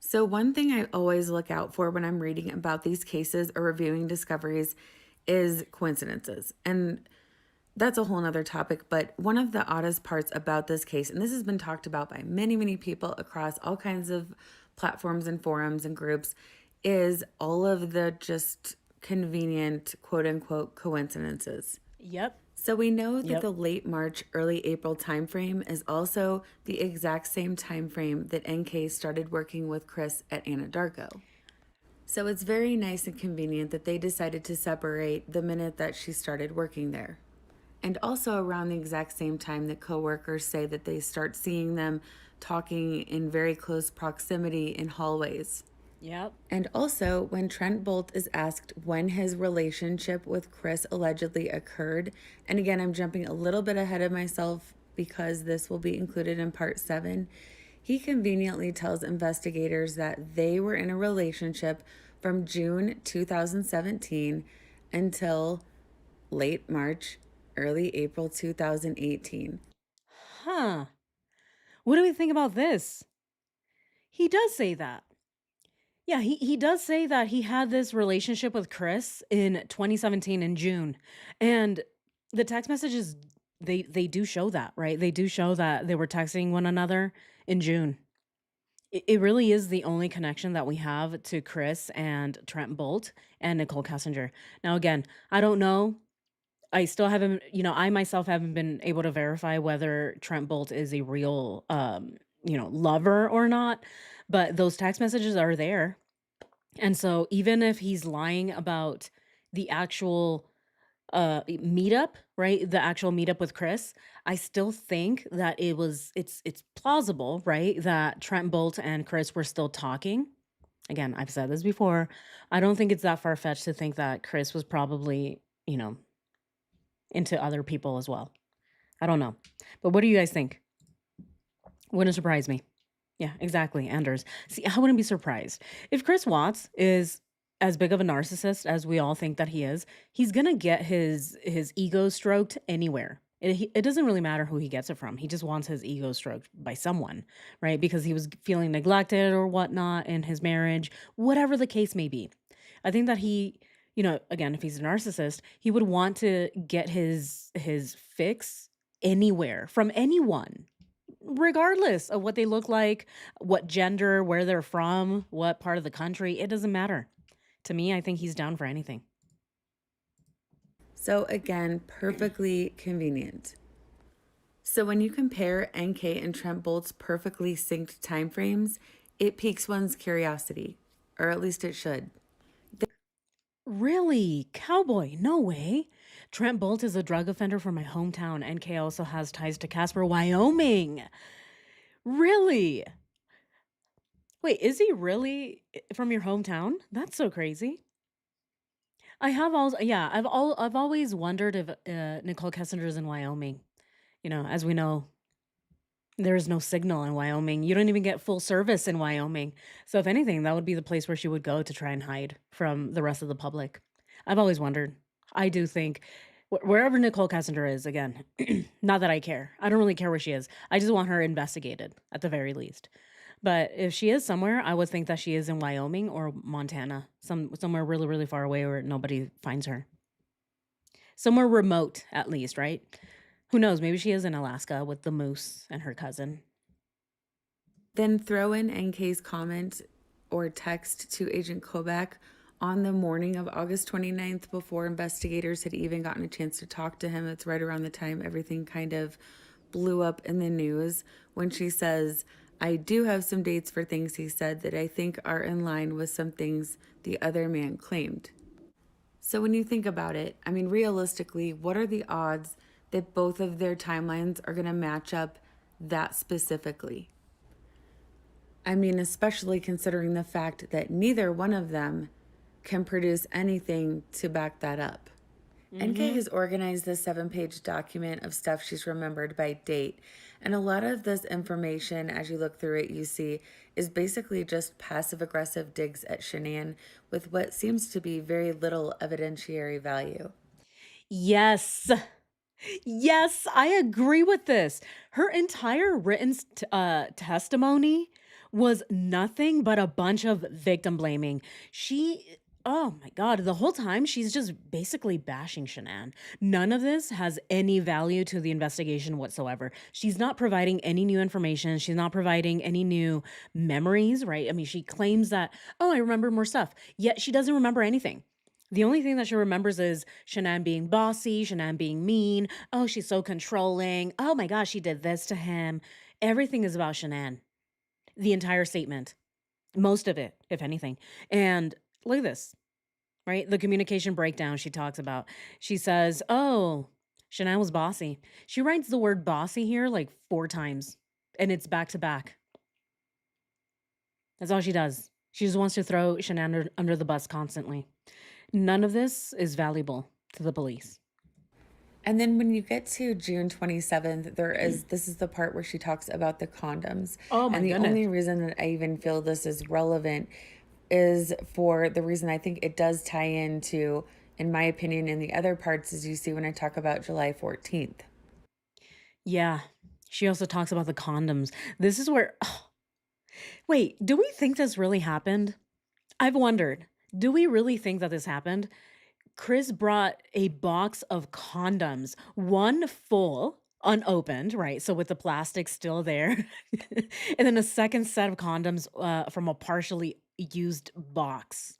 So one thing I always look out for when I'm reading about these cases or reviewing discoveries is coincidences. And that's a whole nother topic, but one of the oddest parts about this case, and this has been talked about by many, many people across all kinds of platforms and forums and groups, is all of the just convenient, quote unquote, coincidences. Yep. So we know that Yep. the late March, early April timeframe is also the exact same timeframe that NK started working with Chris at Anadarko. So it's very nice and convenient that they decided to separate the minute that she started working there. And also around the exact same time that coworkers say that they start seeing them talking in very close proximity in hallways. Yep. And also, when Trent Bolt is asked when his relationship with Chris allegedly occurred, and again, I'm jumping a little bit ahead of myself because this will be included in part 7, he conveniently tells investigators that they were in a relationship from June 2017 until late March, early April 2018. Huh. What do we think about this? He does say that. Yeah, he does say that he had this relationship with Chris in 2017 in June. And the text messages they do show that, right? They do show that they were texting one another in June. It really is the only connection that we have to Chris and Trent Bolt and Nichol Kessinger. Now again, I don't know. I still haven't, I myself haven't been able to verify whether Trent Bolt is a real lover or not, but those text messages are there. And so even if he's lying about the actual meetup, right? The actual meetup with Chris, I still think that it's plausible, right? That Trent Bolt and Chris were still talking. Again, I've said this before. I don't think it's that far-fetched to think that Chris was probably, into other people as well. I don't know. But what do you guys think? Wouldn't surprise me. Yeah, exactly. Anders. See, I wouldn't be surprised. If Chris Watts is as big of a narcissist as we all think that he is, he's gonna get his ego stroked anywhere. It doesn't really matter who he gets it from. He just wants his ego stroked by someone, right? Because he was feeling neglected or whatnot in his marriage, whatever the case may be. I think that he, again, if he's a narcissist, he would want to get his fix anywhere from anyone, regardless of what they look like, what gender, where they're from, what part of the country. It doesn't matter. To me, I think he's down for anything. So, again, perfectly convenient. So, when you compare NK and Trent Bolt's perfectly synced timeframes, it piques one's curiosity, or at least it should. Really? Cowboy? No way. Trent Bolt is a drug offender from my hometown. NK also has ties to Casper, Wyoming. Really? Wait, is he really from your hometown? That's so crazy. I have also, yeah, I've always wondered if Nicole Kessinger is in Wyoming. You know, as we know, there is no signal in Wyoming. You don't even get full service in Wyoming. So if anything, that would be the place where she would go to try and hide from the rest of the public. I've always wondered. I do think wherever Nicole Kessinger is, again, not that I care. I don't really care where she is. I just want her investigated at the very least. But if she is somewhere, I would think that she is in Wyoming or Montana, somewhere really, really far away where nobody finds her. Somewhere remote, at least, right? Who knows? Maybe she is in Alaska with the moose and her cousin. Then throw in NK's comment or text to Agent Kobach on the morning of August 29th before investigators had even gotten a chance to talk to him. It's right around the time everything kind of blew up in the news when she says, I do have some dates for things he said that I think are in line with some things the other man claimed. So when you think about it, I mean, realistically, what are the odds that both of their timelines are going to match up that specifically? I mean, especially considering the fact that neither one of them can produce anything to back that up. NK Mhm. has organized this 7-page document of stuff she's remembered by date. And a lot of this information, as you look through it, you see is basically just passive aggressive digs at Shanann with what seems to be very little evidentiary value. Yes. Yes, I agree with this. Her entire testimony was nothing but a bunch of victim blaming. She Oh my god, the whole time she's just basically bashing Shanann. None of this has any value to the investigation whatsoever. She's not providing any new information. She's not providing any new memories, right? I mean, she claims that, "Oh, I remember more stuff." Yet she doesn't remember anything. The only thing that she remembers is Shanann being bossy, Shanann being mean. Oh, she's so controlling. Oh my gosh, she did this to him. Everything is about Shanann. The entire statement. Most of it, if anything. And look at this, right? The communication breakdown she talks about. She says, "Oh, Shanann was bossy." She writes the word bossy here like 4 times, and it's back to back. That's all she does. She just wants to throw Shanann under the bus constantly. None of this is valuable to the police. And then when you get to June 27th, this is the part where she talks about the condoms. Oh my And the goodness. only reason that I even feel this is relevant is for the reason I think it does tie into, in my opinion, in the other parts, as you see when I talk about July 14th. Yeah. She also talks about the condoms. This is where wait, do we think this really happened? I've wondered. Do we really think that this happened? Chris brought a box of condoms, one full, unopened, right? So with the plastic still there, and then a second set of condoms from a partially used box.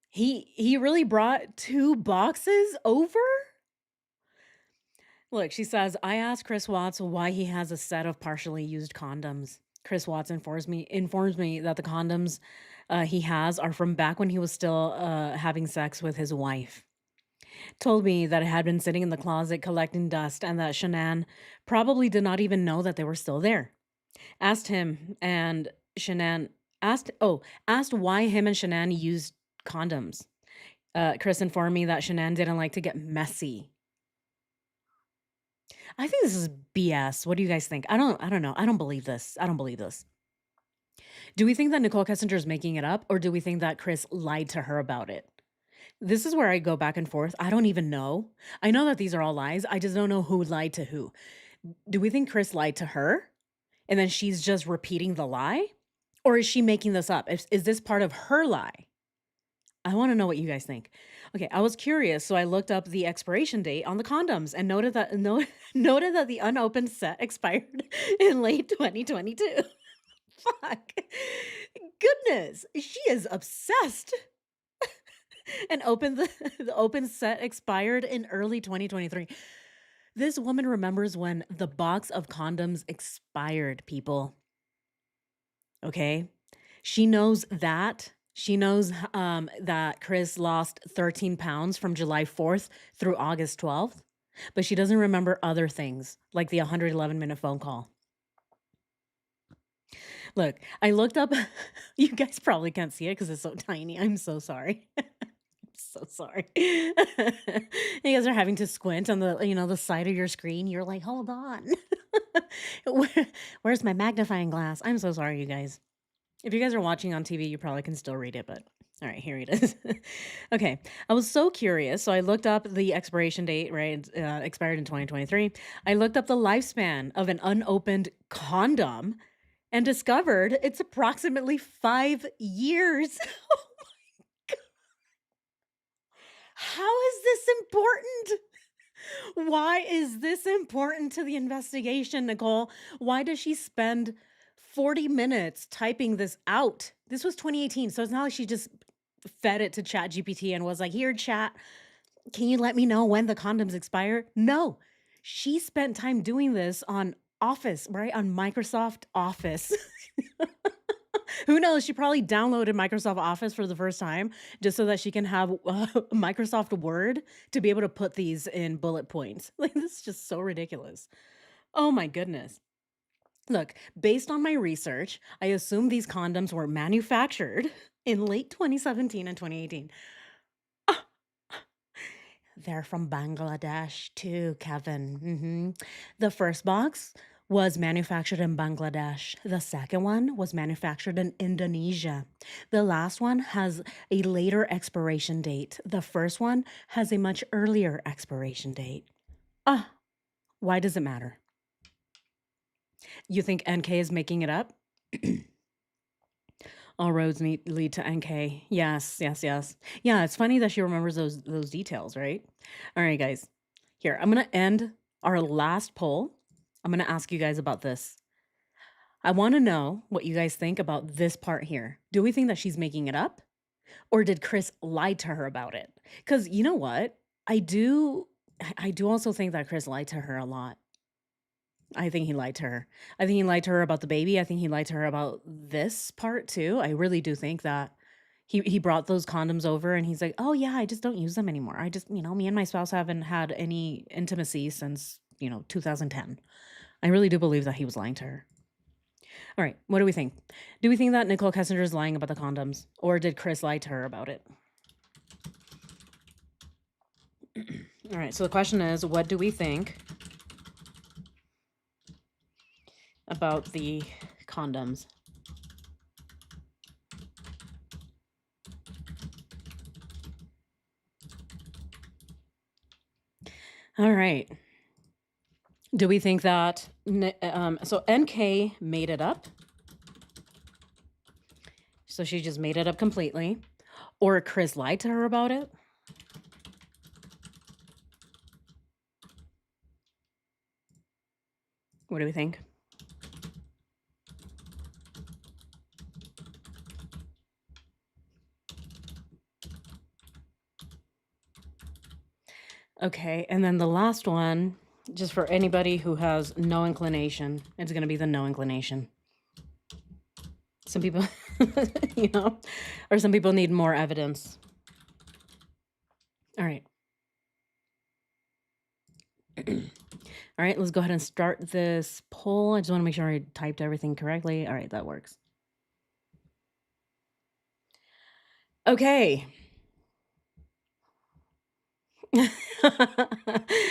He really brought 2 boxes over? Look, she says, "I asked Chris Watts why he has a set of partially used condoms. Chris Watts informs me that the condoms he has are from back when he was still having sex with his wife. Told me that it had been sitting in the closet collecting dust and that Shanann probably did not even know that they were still there. Asked him and Shanann asked why him and Shanann used condoms. Chris informed me that Shanann didn't like to get messy. I think this is BS. What do you guys think? I don't know. I don't believe this. I don't believe this. Do we think that Nicole Kessinger is making it up or do we think that Chris lied to her about it? This is where I go back and forth. I don't even know. I know that these are all lies. I just don't know who lied to who. Do we think Chris lied to her and then she's just repeating the lie? Or is she making this up? Is this part of her lie? I want to know what you guys think. Okay, I was curious, so I looked up the expiration date on the condoms and noted that the unopened set expired in late 2022. Fuck. Goodness, she is obsessed. and open the open set expired in early 2023. This woman remembers when the box of condoms expired, people, okay? She knows that. She knows that Chris lost 13 pounds from July 4th through August 12th, but she doesn't remember other things like the 111-minute phone call. Look, I looked up, you guys probably can't see it because it's so tiny. I'm so sorry. So sorry. You guys are having to squint on the side of your screen. You're like, hold on. Where, where's my magnifying glass? I'm so sorry, you guys. If you guys are watching on TV, you probably can still read it, but all right, here it is. Okay. I was so curious. So I looked up the expiration date, right? Expired in 2023. I looked up the lifespan of an unopened condom and discovered it's approximately 5 years. How is this important? Why is this important to the investigation, Nicole? Why does she spend 40 minutes typing this out? This was 2018, so it's not like she just fed it to Chat GPT and was like, "Here, chat, can you let me know when the condoms expire?" No. She spent time doing this on Office, right? On Microsoft Office. Who knows? She probably downloaded Microsoft Office for the first time just so that she can have Microsoft Word to be able to put these in bullet points. Like, this is just so ridiculous. Oh my goodness. Look, based on my research, I assume these condoms were manufactured in late 2017 and 2018. They're from Bangladesh too, Kevin. The first box was manufactured in Bangladesh. The second one was manufactured in Indonesia. The last one has a later expiration date. The first one has a much earlier expiration date. Ah, why does it matter? You think NK is making it up? All roads lead to NK. Yes, yes, yes. Yeah, it's funny that she remembers those details, right? All right, guys. Here, I'm gonna end our last poll. I'm gonna ask you guys about this. I want to know what you guys think about this part here. Do we think that she's making it up, or did Chris lie to her about it? Because you know what, I do also think that Chris lied to her a lot. I think he lied to her. I think he lied to her about the baby. I think he lied to her about this part too. I really do think that he brought those condoms over and he's like, "Oh yeah, I just don't use them anymore. I just, me and my spouse haven't had any intimacy since, 2010." I really do believe that he was lying to her. All right, what do we think? Do we think that Nichol Kessinger is lying about the condoms, or did Chris lie to her about it? All right, so the question is, what do we think about the condoms? All right. Do we think that so NK made it up? So she just made it up completely, or Chris lied to her about it? What do we think? Okay, and then the last one, just for anybody who has no inclination, it's going to be the no inclination. Some people, or some people need more evidence. All right. All right, let's go ahead and start this poll. I just want to make sure I typed everything correctly. All right, that works. Okay.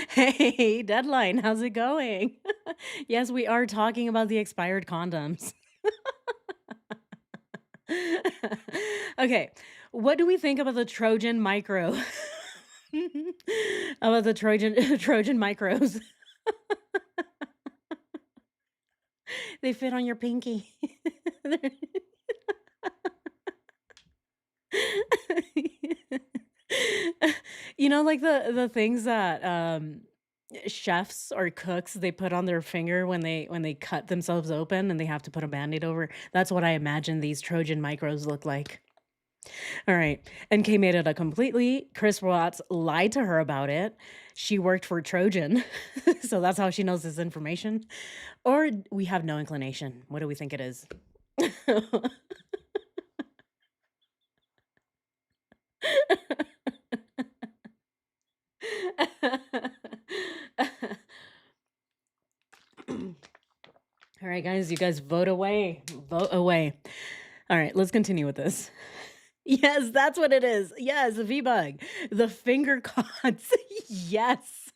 Hey, deadline, how's it going? Yes, we are talking about the expired condoms. Okay, what do we think about the Trojan micro? About the Trojan micros. They fit on your pinky. Like the things that chefs or cooks they put on their finger when they cut themselves open and they have to put a band-aid over. That's what I imagine these Trojan micros look like. All right. And Kay made it a completely Chris Watts lied to her about it. She worked for Trojan. So that's how she knows this information. Or we have no inclination. What do we think it is? All right, guys, you guys vote away. Vote away. All right, let's continue with this. Yes, that's what it is. Yes, a V-bug. The finger cots. Yes.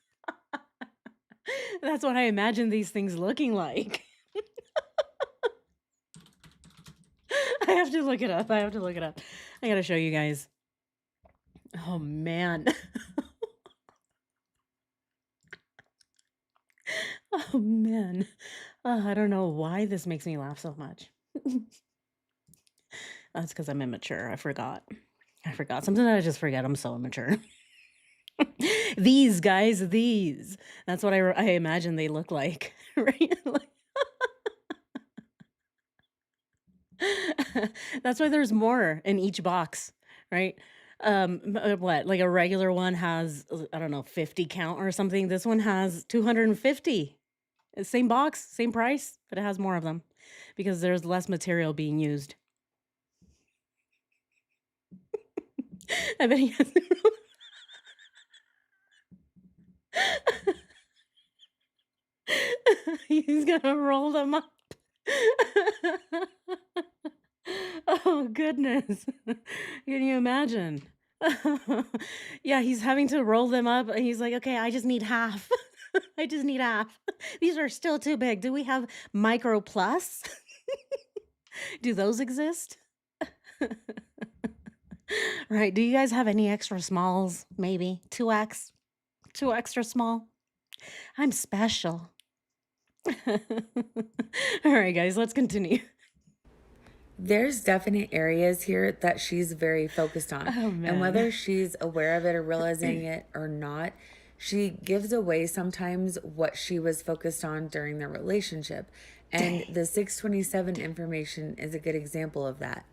That's what I imagine these things looking like. I have to look it up. I have to look it up. I gotta show you guys. Oh man. Oh man. I don't know why this makes me laugh so much. That's because I'm immature. I forgot. I forgot. Something I just forget. I'm so immature. These guys, these. That's what I imagine they look like, right? Like, that's why there's more in each box, right? What? Like a regular one has, I don't know, 50 count or something. This one has 250. Same box, same price, but it has more of them because there's less material being used. I bet he has. He's gonna roll them up. Oh goodness. Can you imagine? Yeah, he's having to roll them up. He's like, okay, I just need half. I just need half. These are still too big. Do we have micro plus? Do those exist? Right. Do you guys have any extra smalls? Maybe 2X? 2 extra small? I'm special. All right, guys, let's continue. There's definite areas here that she's very focused on. Oh, And man. whether she's aware of it or realizing it or not, she gives away sometimes what she was focused on during the relationship. And Dang. the 627 information is a good example of that.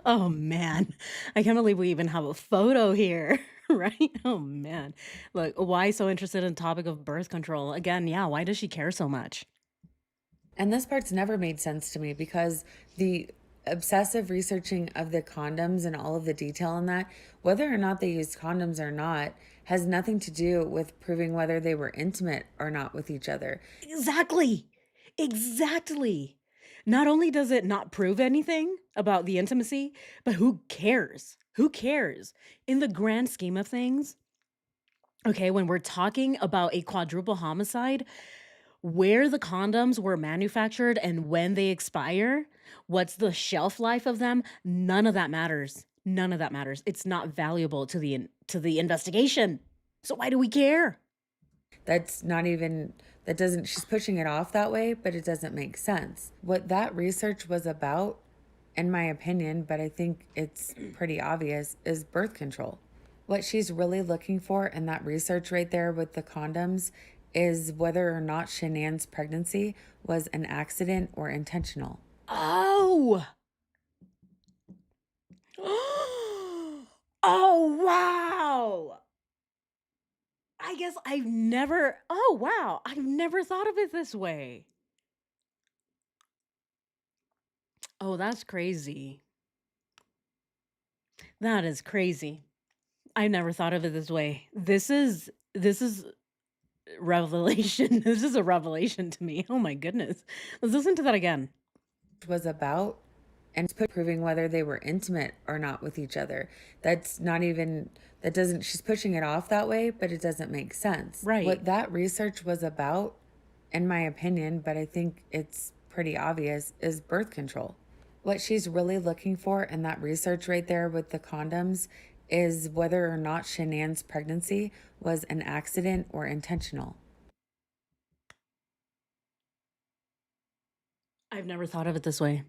Oh, man. I can't believe we even have a photo here, right? Oh, man. Look, why so interested in topic of birth control? Again, yeah, why does she care so much? And this part's never made sense to me because the obsessive researching of the condoms and all of the detail in that, whether or not they used condoms or not, has nothing to do with proving whether they were intimate or not with each other. Exactly. Exactly. Not only does it not prove anything about the intimacy, but who cares? Who cares? In the grand scheme of things, okay, when we're talking about a quadruple homicide, where the condoms were manufactured and when they expire, what's the shelf life of them, none of that matters. None of that matters. It's not valuable to the investigation. So why do we care? That's not even, that doesn't, she's pushing it off that way, but it doesn't make sense. What that research was about, in my opinion, but I think it's pretty obvious, is birth control. What she's really looking for in that research right there with the condoms is whether or not Shanann's pregnancy was an accident or intentional. Oh. Oh, wow. I guess I've never oh, wow. I've never thought of it this way. Oh, that's crazy. That is crazy. I never thought of it this way. This is revelation. This is a revelation to me. Oh my goodness. Let's listen to that again. Was about and proving whether they were intimate or not with each other. That's not even, that doesn't, she's pushing it off that way, but it doesn't make sense. Right. What that research was about, in my opinion, but I think it's pretty obvious, is birth control. What she's really looking for in that research right there with the condoms is whether or not Shanann's pregnancy was an accident or intentional. I've never thought of it this way.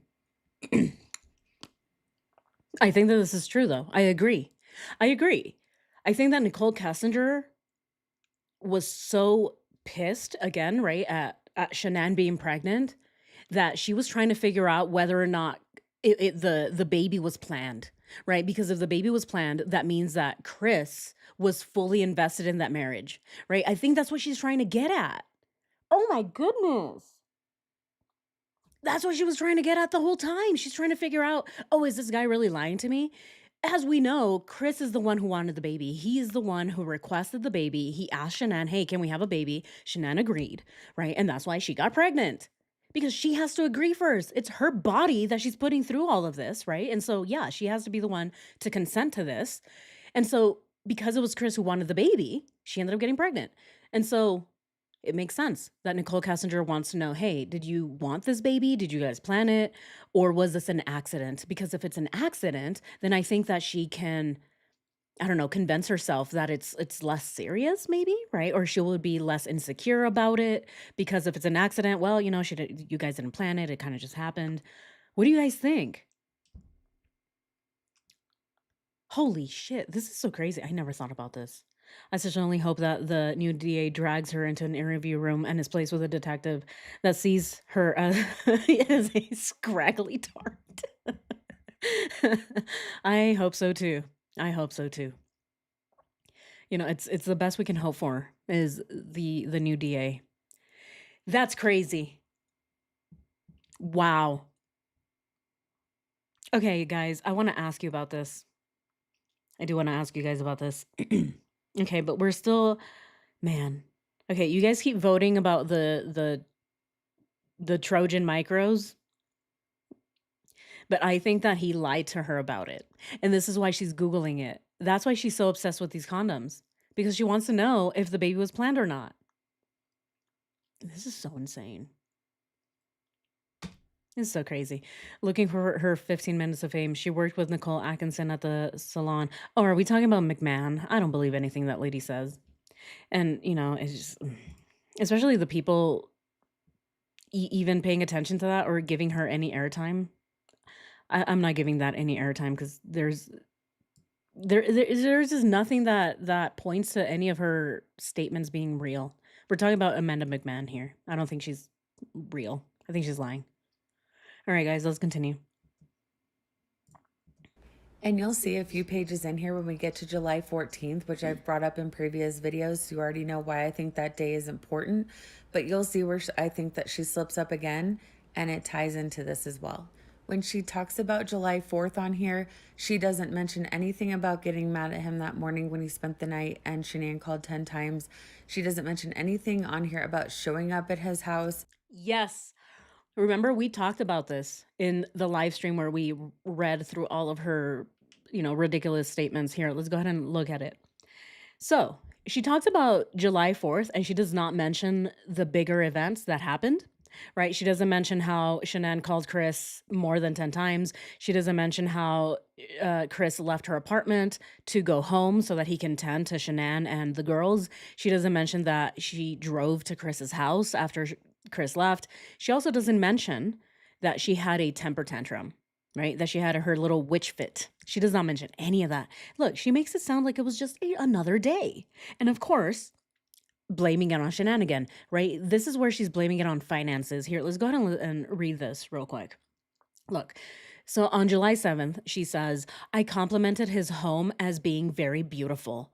I think that this is true though. I agree. I agree. I think that Nichol Kessinger was so pissed again, right, at Shanann being pregnant that she was trying to figure out whether or not the baby was planned. right? Because if the baby was planned, that means that Chris was fully invested in that marriage, right? I think that's what she's trying to get at. Oh my goodness. That's what she was trying to get at the whole time. She's trying to figure out, "Oh, is this guy really lying to me?" As we know, Chris is the one who wanted the baby. He is the one who requested the baby. He asked Shanann, "Hey, can we have a baby?" Shanann agreed, right? And that's why she got pregnant. Because she has to agree first. It's her body that she's putting through all of this, right? And so, yeah, she has to be the one to consent to this. And so, because it was Chris who wanted the baby, she ended up getting pregnant. And so, it makes sense that Nichol Kessinger wants to know, "Hey, did you want this baby? Did you guys plan it? Or was this an accident?" Because if it's an accident, then I think that she can, I don't know, convince herself that it's less serious maybe, right? Or she will be less insecure about it because if it's an accident, well, you guys didn't plan it. It kind of just happened. What do you guys think? Holy shit, this is so crazy. I never thought about this. I certainly hope that the new DA drags her into an interview room and is placed with a detective that sees her as, as a scraggly tart. I hope so too. I hope so too. It's the best we can hope for is the new DA. That's crazy. Wow. Okay, guys, I want to ask you about this. I do want to ask you guys about this. Okay, but we're still, man. Okay, you guys keep voting about the Trojan micros, but I think that he lied to her about it. And this is why she's Googling it. That's why she's so obsessed with these condoms, because she wants to know if the baby was planned or not. This is so insane. It's so crazy. Looking for her 15 minutes of fame. She worked with Nicole Atkinson at the salon. Oh, are we talking about McMahon? I don't believe anything that lady says. And, it's just, especially the people even paying attention to that or giving her any airtime. I'm not giving that any airtime because there's just nothing that points to any of her statements being real. We're talking about Amanda McMahon here. I don't think she's real. I think she's lying. All right, guys, let's continue. And you'll see a few pages in here when we get to July 14th, which I've brought up in previous videos. So you already know why I think that day is important. But you'll see where I think that she slips up again, and it ties into this as well. When she talks about July 4th on here, she doesn't mention anything about getting mad at him that morning when he spent the night and Shanann called 10 times. She doesn't mention anything on here about showing up at his house. Yes. Remember, we talked about this in the live stream where we read through all of her, ridiculous statements. Here, let's go ahead and look at it. So she talks about July 4th, and she does not mention the bigger events that happened, right? She doesn't mention how Shanann called Chris more than 10 times. She doesn't mention how Chris left her apartment to go home so that he can tend to Shanann and the girls. She doesn't mention that she drove to Chris's house after Chris left. She also doesn't mention that she had a temper tantrum, right? That she had her little witch fit. She does not mention any of that. Look, she makes it sound like it was just another day. And of course, blaming it on shenanigan, right? This is where she's blaming it on finances. Here, let's go ahead and read this real quick. Look, so on July 7th, she says, "I complimented his home as being very beautiful."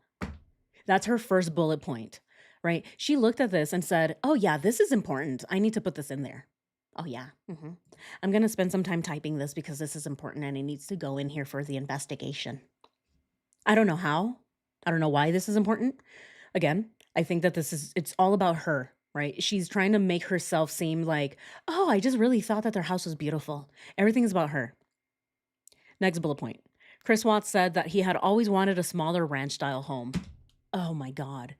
That's her first bullet point, right? She looked at this and said, "Oh, yeah, this is important. I need to put this in there. Oh, yeah. I'm going to spend some time typing this because this is important and it needs to go in here for the investigation." I don't know how. I don't know why this is important. Again, I think that it's all about her, right? She's trying to make herself seem like, "Oh, I just really thought that their house was beautiful." Everything is about her. Next bullet point. Chris Watts said that he had always wanted a smaller ranch style home. Oh my God.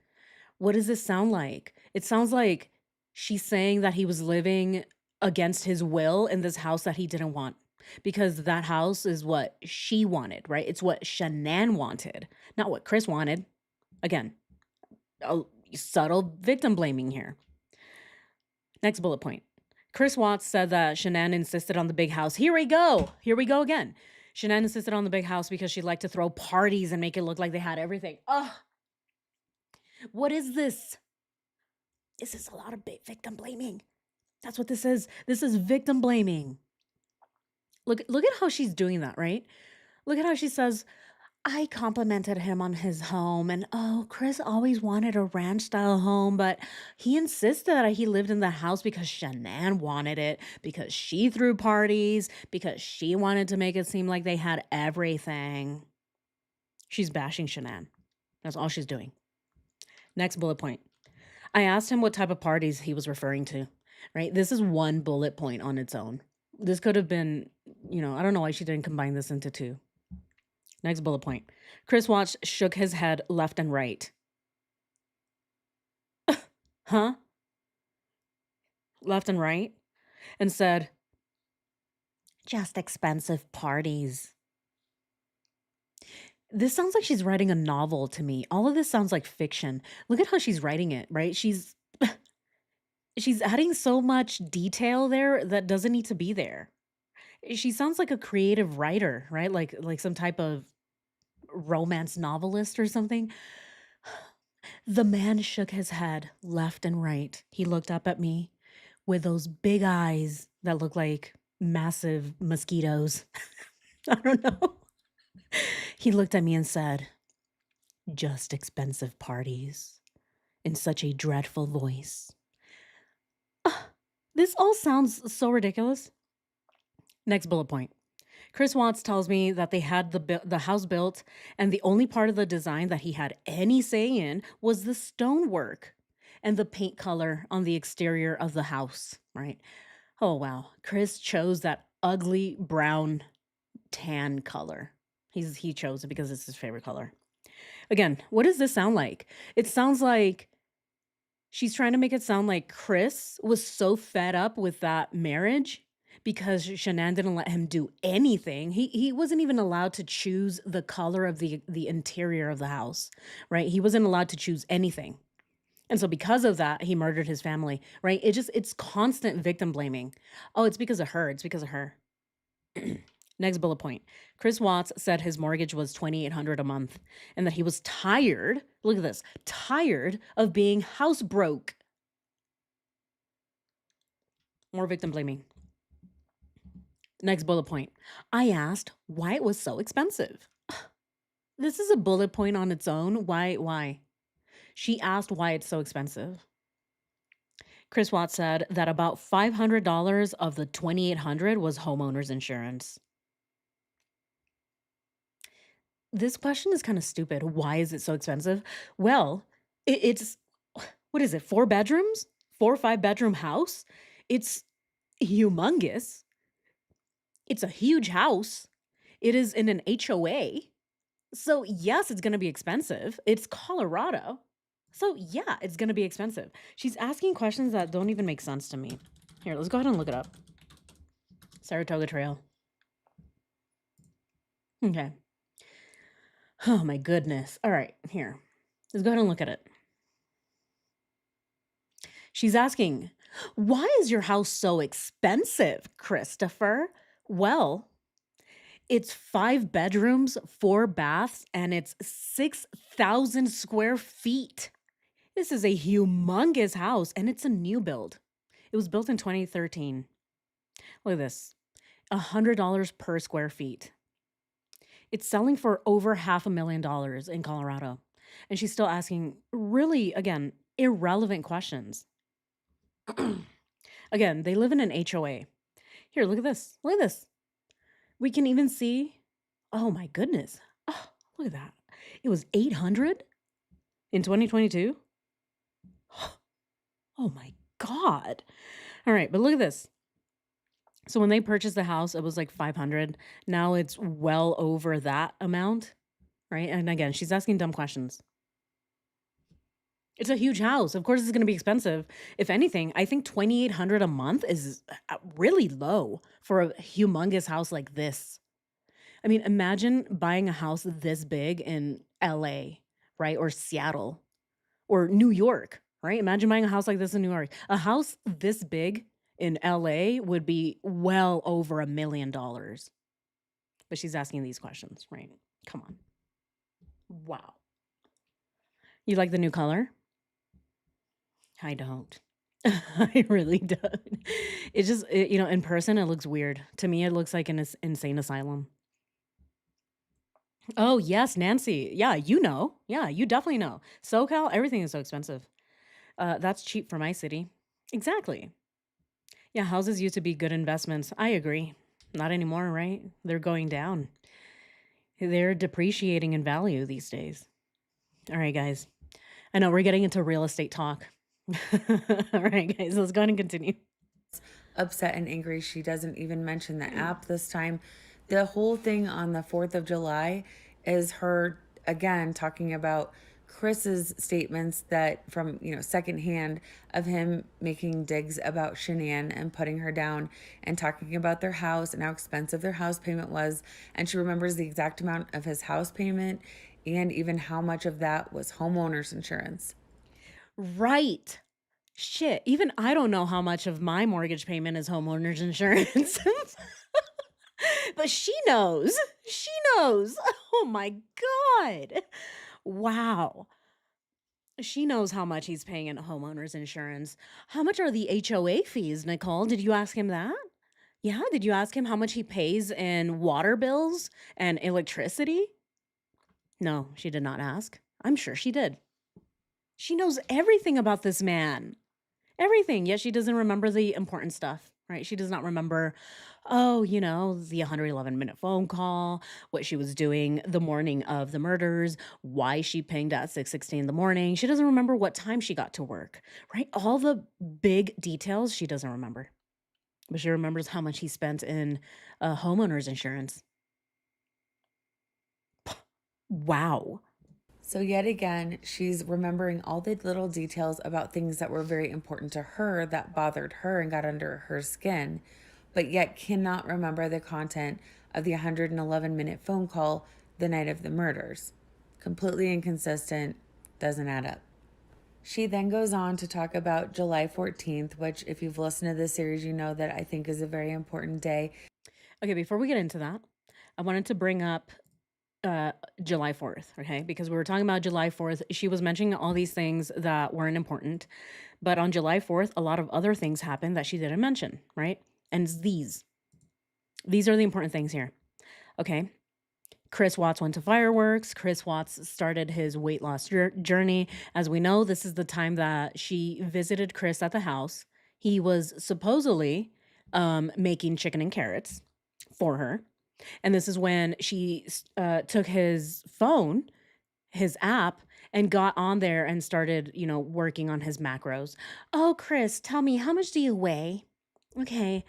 What does this sound like? It sounds like she's saying that he was living against his will in this house that he didn't want because that house is what she wanted, right? It's what Shanann wanted, not what Chris wanted. Again, a subtle victim blaming here. Next bullet point. Chris Watts said that Shanann insisted on the big house. Here we go. Here we go again. Shanann insisted on the big house because she'd like to throw parties and make it look like they had everything. Ugh. What is this? This is a lot of victim blaming. That's what this is. This is victim blaming. Look at how she's doing that, right? Look at how she says, I complimented him on his home, and oh, Chris always wanted a ranch style home, but he insisted that he lived in the house because Shanann wanted it, because she threw parties, because she wanted to make it seem like they had everything. She's bashing Shanann. That's all she's doing. Next bullet point. I asked him what type of parties he was referring to, right? This is one bullet point on its own. This could have been, I don't know why she didn't combine this into two. Next bullet point. Chris Watts shook his head left and right. Huh? Left and right? And said, just expensive parties. This sounds like she's writing a novel to me. All of this sounds like fiction. Look at how she's writing it, right? She's adding so much detail there that doesn't need to be there. She sounds like a creative writer, right? Like some type of romance novelist or something. The man shook his head left and right. He looked up at me with those big eyes that look like massive mosquitoes. I don't know. He looked at me and said, just expensive parties, in such a dreadful voice. This all sounds so ridiculous. Next bullet point. Chris Watts tells me that they had the house built, and the only part of the design that he had any say in was the stonework and the paint color on the exterior of the house, right? Oh, wow. Chris chose that ugly brown tan color. He chose it because it's his favorite color. Again, what does this sound like? It sounds like she's trying to make it sound like Chris was so fed up with that marriage because Shanann didn't let him do anything. He wasn't even allowed to choose the color of the interior of the house, right? He wasn't allowed to choose anything. And so because of that, he murdered his family, right? It's constant victim blaming. Oh, it's because of her. It's because of her. Next bullet point. Chris Watts said his mortgage was $2,800 a month and that he was tired, look at this, tired of being house broke. More victim blaming. Next bullet point. I asked why it was so expensive. This is a bullet point on its own. Why? She asked why it's so expensive. Chris Watts said that about $500 of the $2,800 was homeowners insurance. This question is kind of stupid. Why is it so expensive? Well, it's what is it? 4 bedrooms? 4 or 5 bedroom house? It's humongous. It's a huge house. It is in an HOA. So, yes, it's going to be expensive. It's Colorado. So, yeah, it's going to be expensive. She's asking questions that don't even make sense to me. Here, let's go ahead and look it up. Saratoga Trail. Okay. Oh my goodness. All right, here. Let's go ahead and look at it. She's asking, why is your house so expensive, Christopher? Well, it's 5 bedrooms, 4 baths, and it's 6,000 square feet. This is a humongous house, and it's a new build. It was built in 2013. Look at this. $100 per square feet. It's selling for over $500,000 in Colorado. And she's still asking really, again, irrelevant questions. Again, they live in an HOA. Here, look at this. Look at this. We can even see, oh my goodness. Oh, look at that. It was 800 in 2022. Oh my God. All right, but look at this. So when they purchased the house, it was like 500. Now it's well over that amount, right? And again, she's asking dumb questions. It's a huge house. Of course, it's going to be expensive. If anything, I think 2,800 a month is really low for a humongous house like this. I mean, imagine buying a house this big in LA, right? Or Seattle or New York, right? Imagine buying a house like this in New York. A house this big in LA would be well over $1 million. But she's asking these questions, right? Come on. Wow. You like the new color? I don't. I really don't. It just, in person, it looks weird. To me, it looks like an insane asylum. Oh, yes, Nancy. Yeah, you know. Yeah, you definitely know. SoCal, everything is so expensive. That's cheap for my city. Exactly. Yeah, houses used to be good investments. I agree. Not anymore, right? They're going down. They're depreciating in value these days. All right, guys. I know we're getting into real estate talk. All right, guys, let's go ahead and continue. Upset and angry. She doesn't even mention the app this time. The whole thing on the 4th of July is her again talking about Chris's statements that from, secondhand of him making digs about Shanann and putting her down and talking about their house and how expensive their house payment was. And she remembers the exact amount of his house payment and even how much of that was homeowners insurance. Right. Shit. Even I don't know how much of my mortgage payment is homeowners insurance. But she knows. She knows. Oh my God. Wow. She knows how much he's paying in homeowners insurance. How much are the HOA fees, Nicole? Did you ask him that? Yeah, did you ask him how much he pays in water bills and electricity? No, she did not ask. I'm sure she did. She knows everything about this man. Everything, yet she doesn't remember the important stuff, right? She does not remember, oh, the 111-minute phone call, what she was doing the morning of the murders, why she pinged at 6:16 in the morning. She doesn't remember what time she got to work, right? All the big details she doesn't remember. But she remembers how much he spent in homeowner's insurance. Wow. So, yet again, she's remembering all the little details about things that were very important to her that bothered her and got under her skin, but yet cannot remember the content of the 111-minute phone call the night of the murders. Completely inconsistent, doesn't add up. She then goes on to talk about July 14th, which, if you've listened to this series, you know that I think is a very important day. Okay, before we get into that, I wanted to bring up uh July 4th, okay? Because we were talking about July 4th. She was mentioning all these things that weren't important, but on July 4th, a lot of other things happened that she didn't mention, right? And these are the important things here. Okay? Chris Watts went to fireworks. Chris Watts started his weight loss journey. As we know, this is the time that she visited Chris at the house. He was supposedly making chicken and carrots for her. And this is when she took his phone, his app, and got on there and started, working on his macros. Oh, Chris, tell me, how much do you weigh? Okay.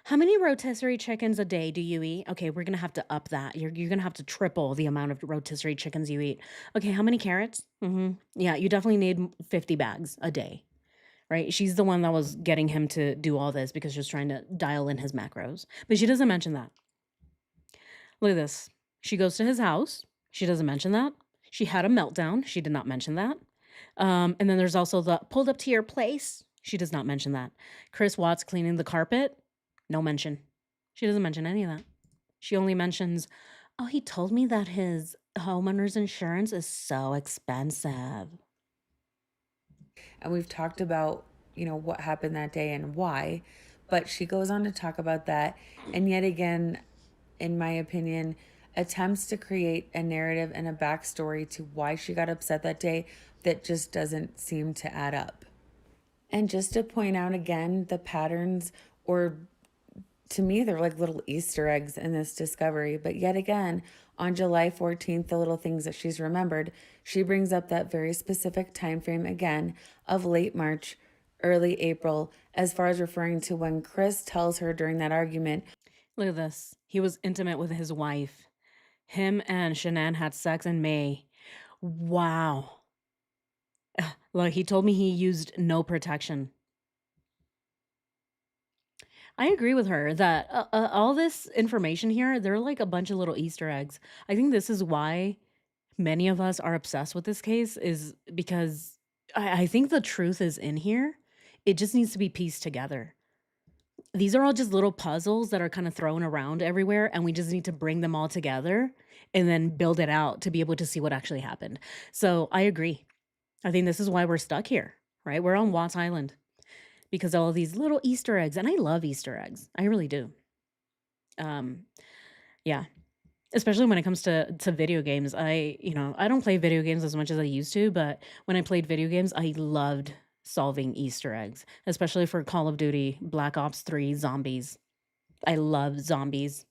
How many rotisserie chickens a day do you eat? Okay, we're gonna have to up that. You're gonna have to triple the amount of rotisserie chickens you eat. Okay, how many carrots? Yeah, you definitely need 50 bags a day, right? She's the one that was getting him to do all this because she was trying to dial in his macros. But she doesn't mention that. Look at this. She goes to his house. She doesn't mention that. She had a meltdown. She did not mention that. And then there's also the pulled up to your place. She does not mention that. Chris Watts cleaning the carpet. No mention. She doesn't mention any of that. She only mentions, oh, he told me that his homeowner's insurance is so expensive. And we've talked about, what happened that day and why, but she goes on to talk about that. And yet again, in my opinion, attempts to create a narrative and a backstory to why she got upset that day that just doesn't seem to add up. And just to point out again, the patterns, or to me, they're like little Easter eggs in this discovery. But yet again, on July 14th, the little things that she's remembered, she brings up that very specific time frame again of late March, early April, as far as referring to when Chris tells her during that argument. Look at this. He was intimate with his wife. Him and Shanann had sex in May. Wow. Look, he told me he used no protection. I agree with her that all this information here, they're like a bunch of little Easter eggs. I think this is why many of us are obsessed with this case, is because I think the truth is in here. It just needs to be pieced together. These are all just little puzzles that are kind of thrown around everywhere, and we just need to bring them all together and then build it out to be able to see what actually happened. So I agree. I think this is why we're stuck here, right? We're on Watts Island because all of these little Easter eggs, and I love Easter eggs. I really do. Um, yeah. Especially when it comes to video games. I don't play video games as much as I used to, but when I played video games, I loved solving Easter eggs, especially for Call of Duty, Black Ops 3, zombies. I love zombies.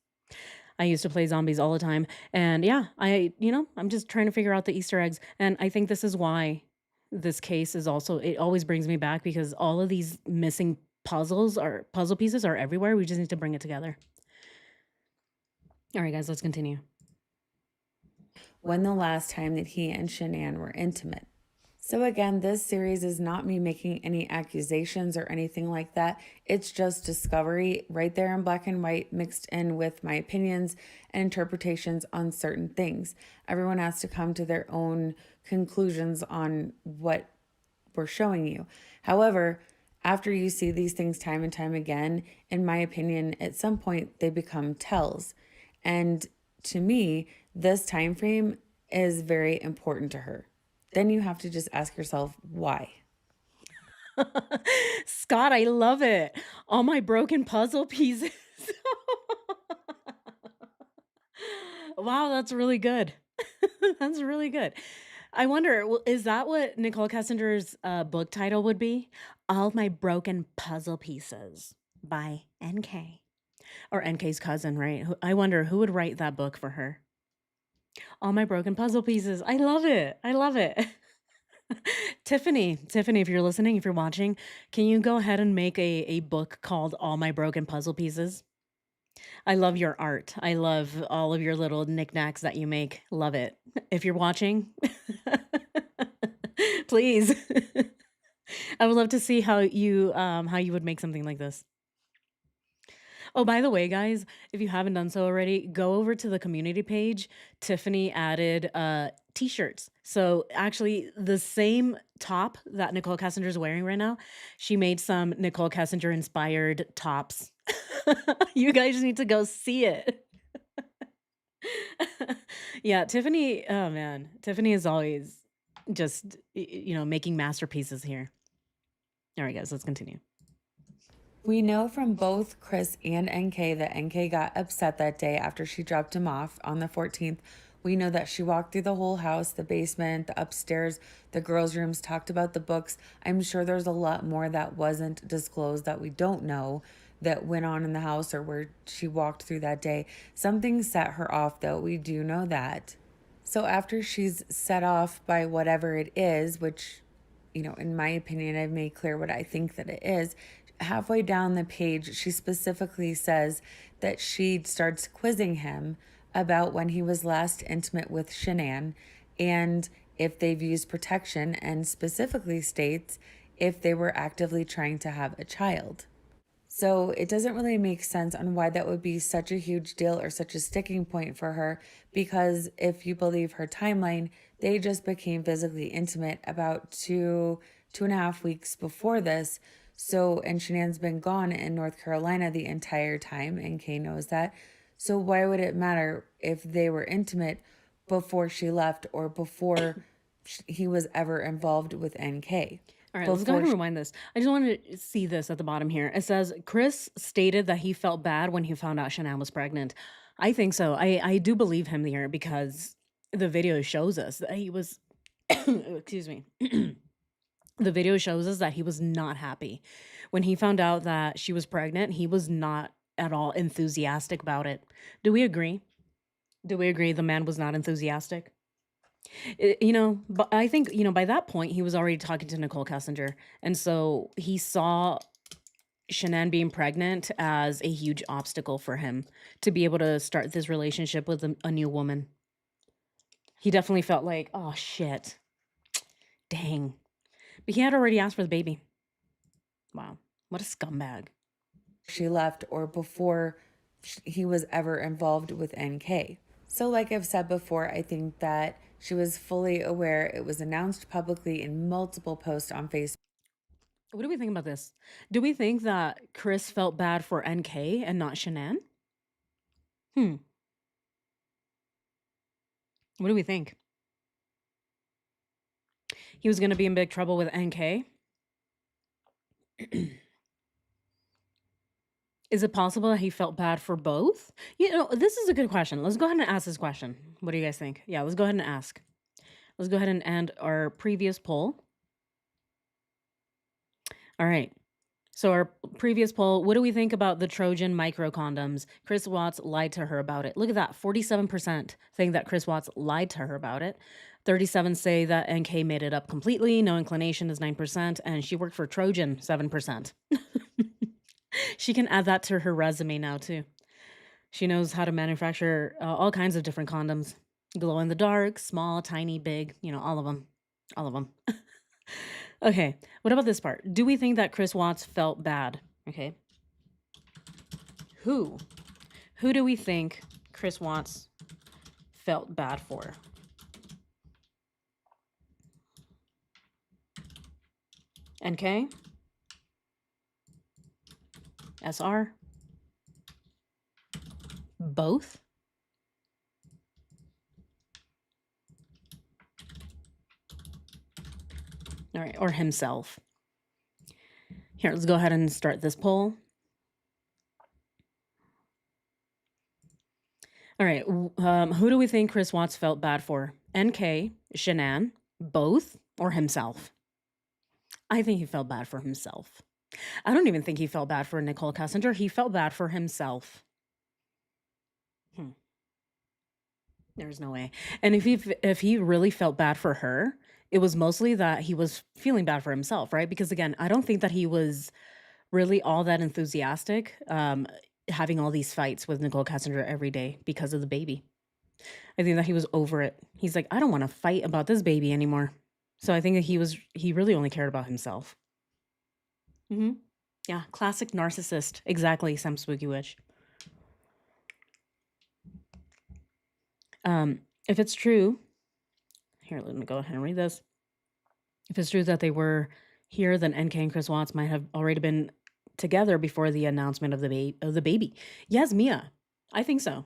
I used to play zombies all the time. And yeah, I'm just trying to figure out the Easter eggs. And I think this is why this case is also, it always brings me back because all of these missing puzzle pieces are everywhere. We just need to bring it together. All right, guys, let's continue. When the last time that he and Shanann were intimate. So, again, this series is not me making any accusations or anything like that. It's just discovery right there in black and white, mixed in with my opinions and interpretations on certain things. Everyone has to come to their own conclusions on what we're showing you. However, after you see these things time and time again, in my opinion, at some point they become tells. And to me, this time frame is very important to her. Then you have to just ask yourself why. Scott, I love it. All my broken puzzle pieces. Wow, that's really good. That's really good. I wonder, is that what Nicole Kessinger's book title would be? All My Broken Puzzle Pieces by NK. Or NK's cousin, right? I wonder who would write that book for her. All My Broken Puzzle Pieces. I love it. I love it. Tiffany, if you're listening, if you're watching, can you go ahead and make a book called All My Broken Puzzle Pieces? I love your art. I love all of your little knickknacks that you make. Love it. If you're watching, please. I would love to see how you would make something like this. Oh, by the way, guys, if you haven't done so already, go over to the community page. Tiffany added t-shirts. So actually the same top that Nicole Kessinger is wearing right now, she made some Nicole Kessinger inspired tops. You guys need to go see it. Yeah, Tiffany, oh man, Tiffany is always just making masterpieces here. All right, guys, let's continue. We know from both Chris and NK that NK got upset that day after she dropped him off on the 14th. We know that she walked through the whole house, the basement, the upstairs, the girls' rooms, talked about the books. I'm sure there's a lot more that wasn't disclosed that we don't know that went on in the house or where she walked through that day. Something set her off, though. We do know that. So after she's set off by whatever it is, which, in my opinion, I've made clear what I think that it is. Halfway down the page, she specifically says that she starts quizzing him about when he was last intimate with Shanann and if they've used protection, and specifically states if they were actively trying to have a child. So it doesn't really make sense on why that would be such a huge deal or such a sticking point for her, because if you believe her timeline, they just became physically intimate about 2.5 weeks before this. So, and Shanann's been gone in North Carolina the entire time, and Kay knows that. So why would it matter if they were intimate before she left or before he was ever involved with NK? All right, let's go ahead and rewind this. I just wanted to see this at the bottom here. It says Chris stated that he felt bad when he found out Shanann was pregnant. I think so. I do believe him here because the video shows us that he was excuse me. The video shows us that he was not happy. When he found out that she was pregnant, he was not at all enthusiastic about it. Do we agree? Do we agree the man was not enthusiastic? But I think, by that point, he was already talking to Nicole Kessinger. And so he saw Shanann being pregnant as a huge obstacle for him to be able to start this relationship with a new woman. He definitely felt like, oh, shit. Dang. But he had already asked for the baby. Wow. What a scumbag. She left or before he was ever involved with NK. So like I've said before, I think that she was fully aware. It was announced publicly in multiple posts on Facebook. What do we think about this? Do we think that Chris felt bad for NK and not Shanann? What do we think? He was going to be in big trouble with NK? Is it possible that he felt bad for both? You know, this is a good question. Let's go ahead and ask this question. What do you guys think? Yeah, let's go ahead and ask. Let's go ahead and end our previous poll. All right. So our previous poll, what do we think about the Trojan micro condoms? Chris Watts lied to her about it. Look at that. 47% saying that Chris Watts lied to her about it. 37 say that NK made it up completely. No inclination is 9%. And she worked for Trojan, 7%. She can add that to her resume now, too. She knows how to manufacture all kinds of different condoms. Glow in the dark, small, tiny, big, all of them. All of them. Okay, what about this part? Do we think that Chris Watts felt bad? Okay. Who? Who do we think Chris Watts felt bad for? NK? SR? Both? All right, or himself. Here, let's go ahead and start this poll. All right, who do we think Chris Watts felt bad for? NK, Shanann, both, or himself? I think he felt bad for himself. I don't even think he felt bad for Nichol Kessinger. He felt bad for himself. There's no way. And if he really felt bad for her, it was mostly that he was feeling bad for himself, right? Because again, I don't think that he was really all that enthusiastic having all these fights with Nichol Kessinger every day because of the baby. I think that he was over it. He's like, I don't want to fight about this baby anymore. So I think that he really only cared about himself. Yeah, classic narcissist. Exactly, Sam Spooky Witch. If it's true, here, let me go ahead and read this. If it's true that they were here, then NK and Chris Watts might have already been together before the announcement of the baby. Yes, Mia. I think so.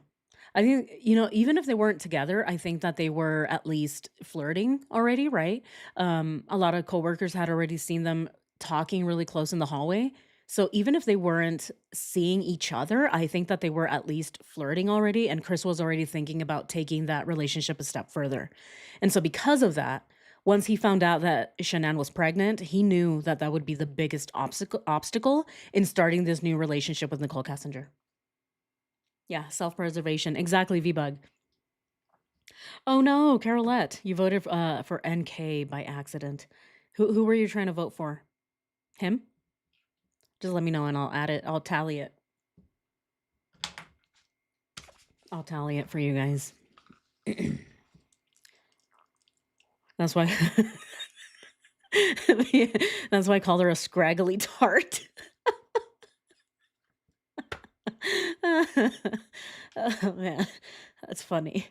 I think, even if they weren't together, I think that they were at least flirting already, right? A lot of coworkers had already seen them talking really close in the hallway. So even if they weren't seeing each other, I think that they were at least flirting already, and Chris was already thinking about taking that relationship a step further. And so because of that, once he found out that Shanann was pregnant, he knew that that would be the biggest obstacle in starting this new relationship with Nichol Kessinger. Yeah, self-preservation. Exactly, V-Bug. Oh no, Carolette, you voted for NK by accident. Who were you trying to vote for? Him? Just let me know and I'll add it. I'll tally it. I'll tally it for you guys. That's why that's why I called her a scraggly tart. Oh man, that's funny.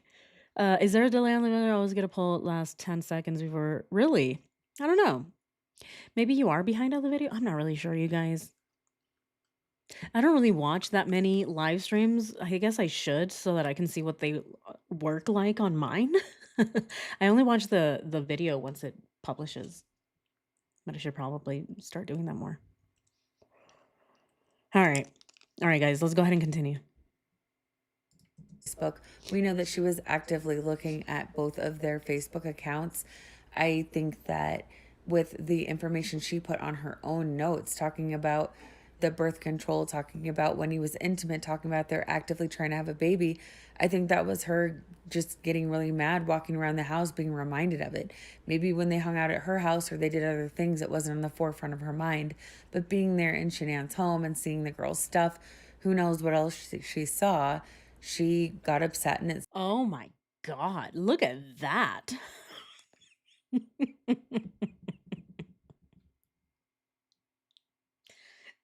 Is there a delay on the video? I always get a poll at last 10 seconds before. Really? I don't know. Maybe you are behind on the video. I'm not really sure, you guys. I don't really watch that many live streams. I guess I should so that I can see what they work like on mine. I only watch the video once it publishes. But I should probably start doing that more. All right. All right, guys, let's go ahead and continue. Facebook. We know that she was actively looking at both of their Facebook accounts. I think that with the information she put on her own notes, talking about the birth control, talking about when he was intimate, talking about they're actively trying to have a baby, I think that was her just getting really mad, walking around the house, being reminded of it. Maybe when they hung out at her house or they did other things, it wasn't in the forefront of her mind. But being there in Shanann's home and seeing the girl's stuff, who knows what else she saw, she got upset and it's Oh my god, look at that.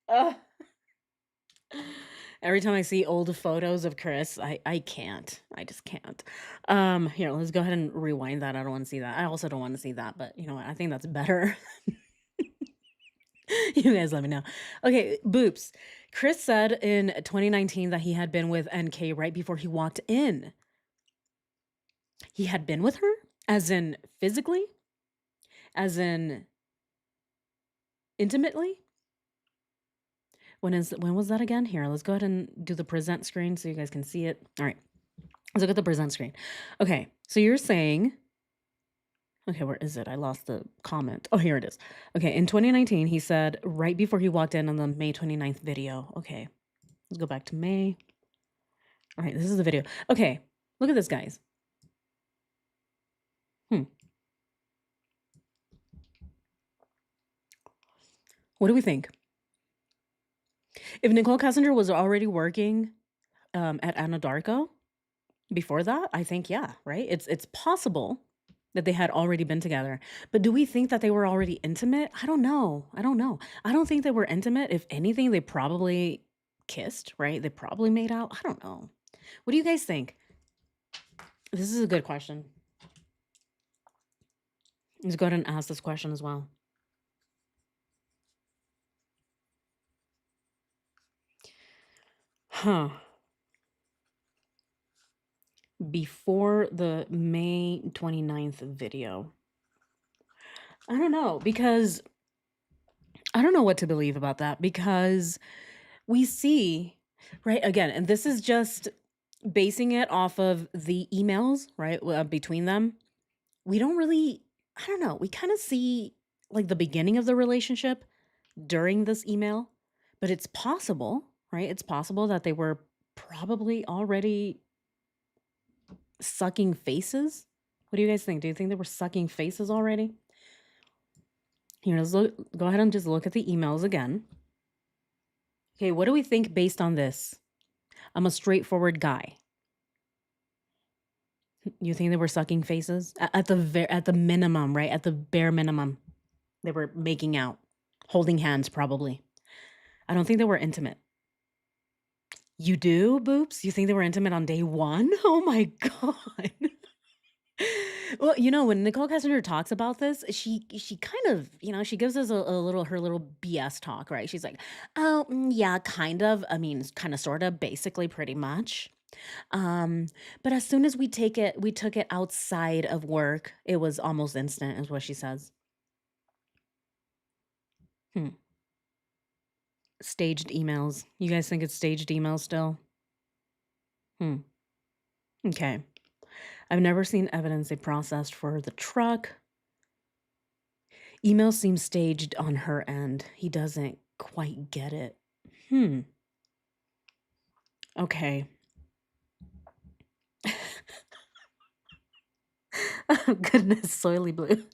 Ugh. Every time I see old photos of Chris, I can't. I just can't. Here, let's go ahead and rewind that. I don't want to see that. I also don't want to see that, but you know what? I think that's better. You guys let me know. Okay, Boops. Chris said in 2019 that he had been with NK right before he walked in. He had been with her? As in physically? As in intimately? When was that again? Here, let's go ahead and do the present screen so you guys can see it. All right. Let's look at the present screen. Okay. So you're saying, okay, where is it? I lost the comment. Oh, here it is. Okay. In 2019, he said right before he walked in on the May 29th video. Okay. Let's go back to May. All right. This is the video. Okay. Look at this, guys. What do we think? If Nichol Kessinger was already working at Anadarko before that, I think, yeah, right? It's possible that they had already been together. But do we think that they were already intimate? I don't know. I don't know. I don't think they were intimate. If anything, they probably kissed, right? They probably made out. I don't know. What do you guys think? This is a good question. Let's go ahead and ask this question as well. Huh. Before the May 29th video. I don't know, because I don't know what to believe about that, because we see, right, again, and this is just basing it off of the emails, right, between them. We don't really, I don't know, we kind of see like the beginning of the relationship during this email, but it's possible, right? It's possible that they were probably already sucking faces. What do you guys think? Do you think they were sucking faces already? Here, let's go ahead and just look at the emails again. Okay, what do we think based on this? I'm a straightforward guy. You think they were sucking faces? At the minimum, right? At the bare minimum. They were making out, holding hands probably. I don't think they were intimate. You do, Boops? You think they were intimate on day 1? Oh my god. Well, when Nichol Kessinger talks about this, she kind of, she gives us a little her little BS talk, right? She's like, "Oh, yeah, kind of. I mean, kind of, sort of, basically, pretty much." But as soon as we took it outside of work, it was almost instant, is what she says. Hmm. Staged emails. You guys think it's staged emails still? Okay. I've never seen evidence they processed for the truck. Email seems staged on her end. He doesn't quite get it. Okay. Oh, goodness, soily blue.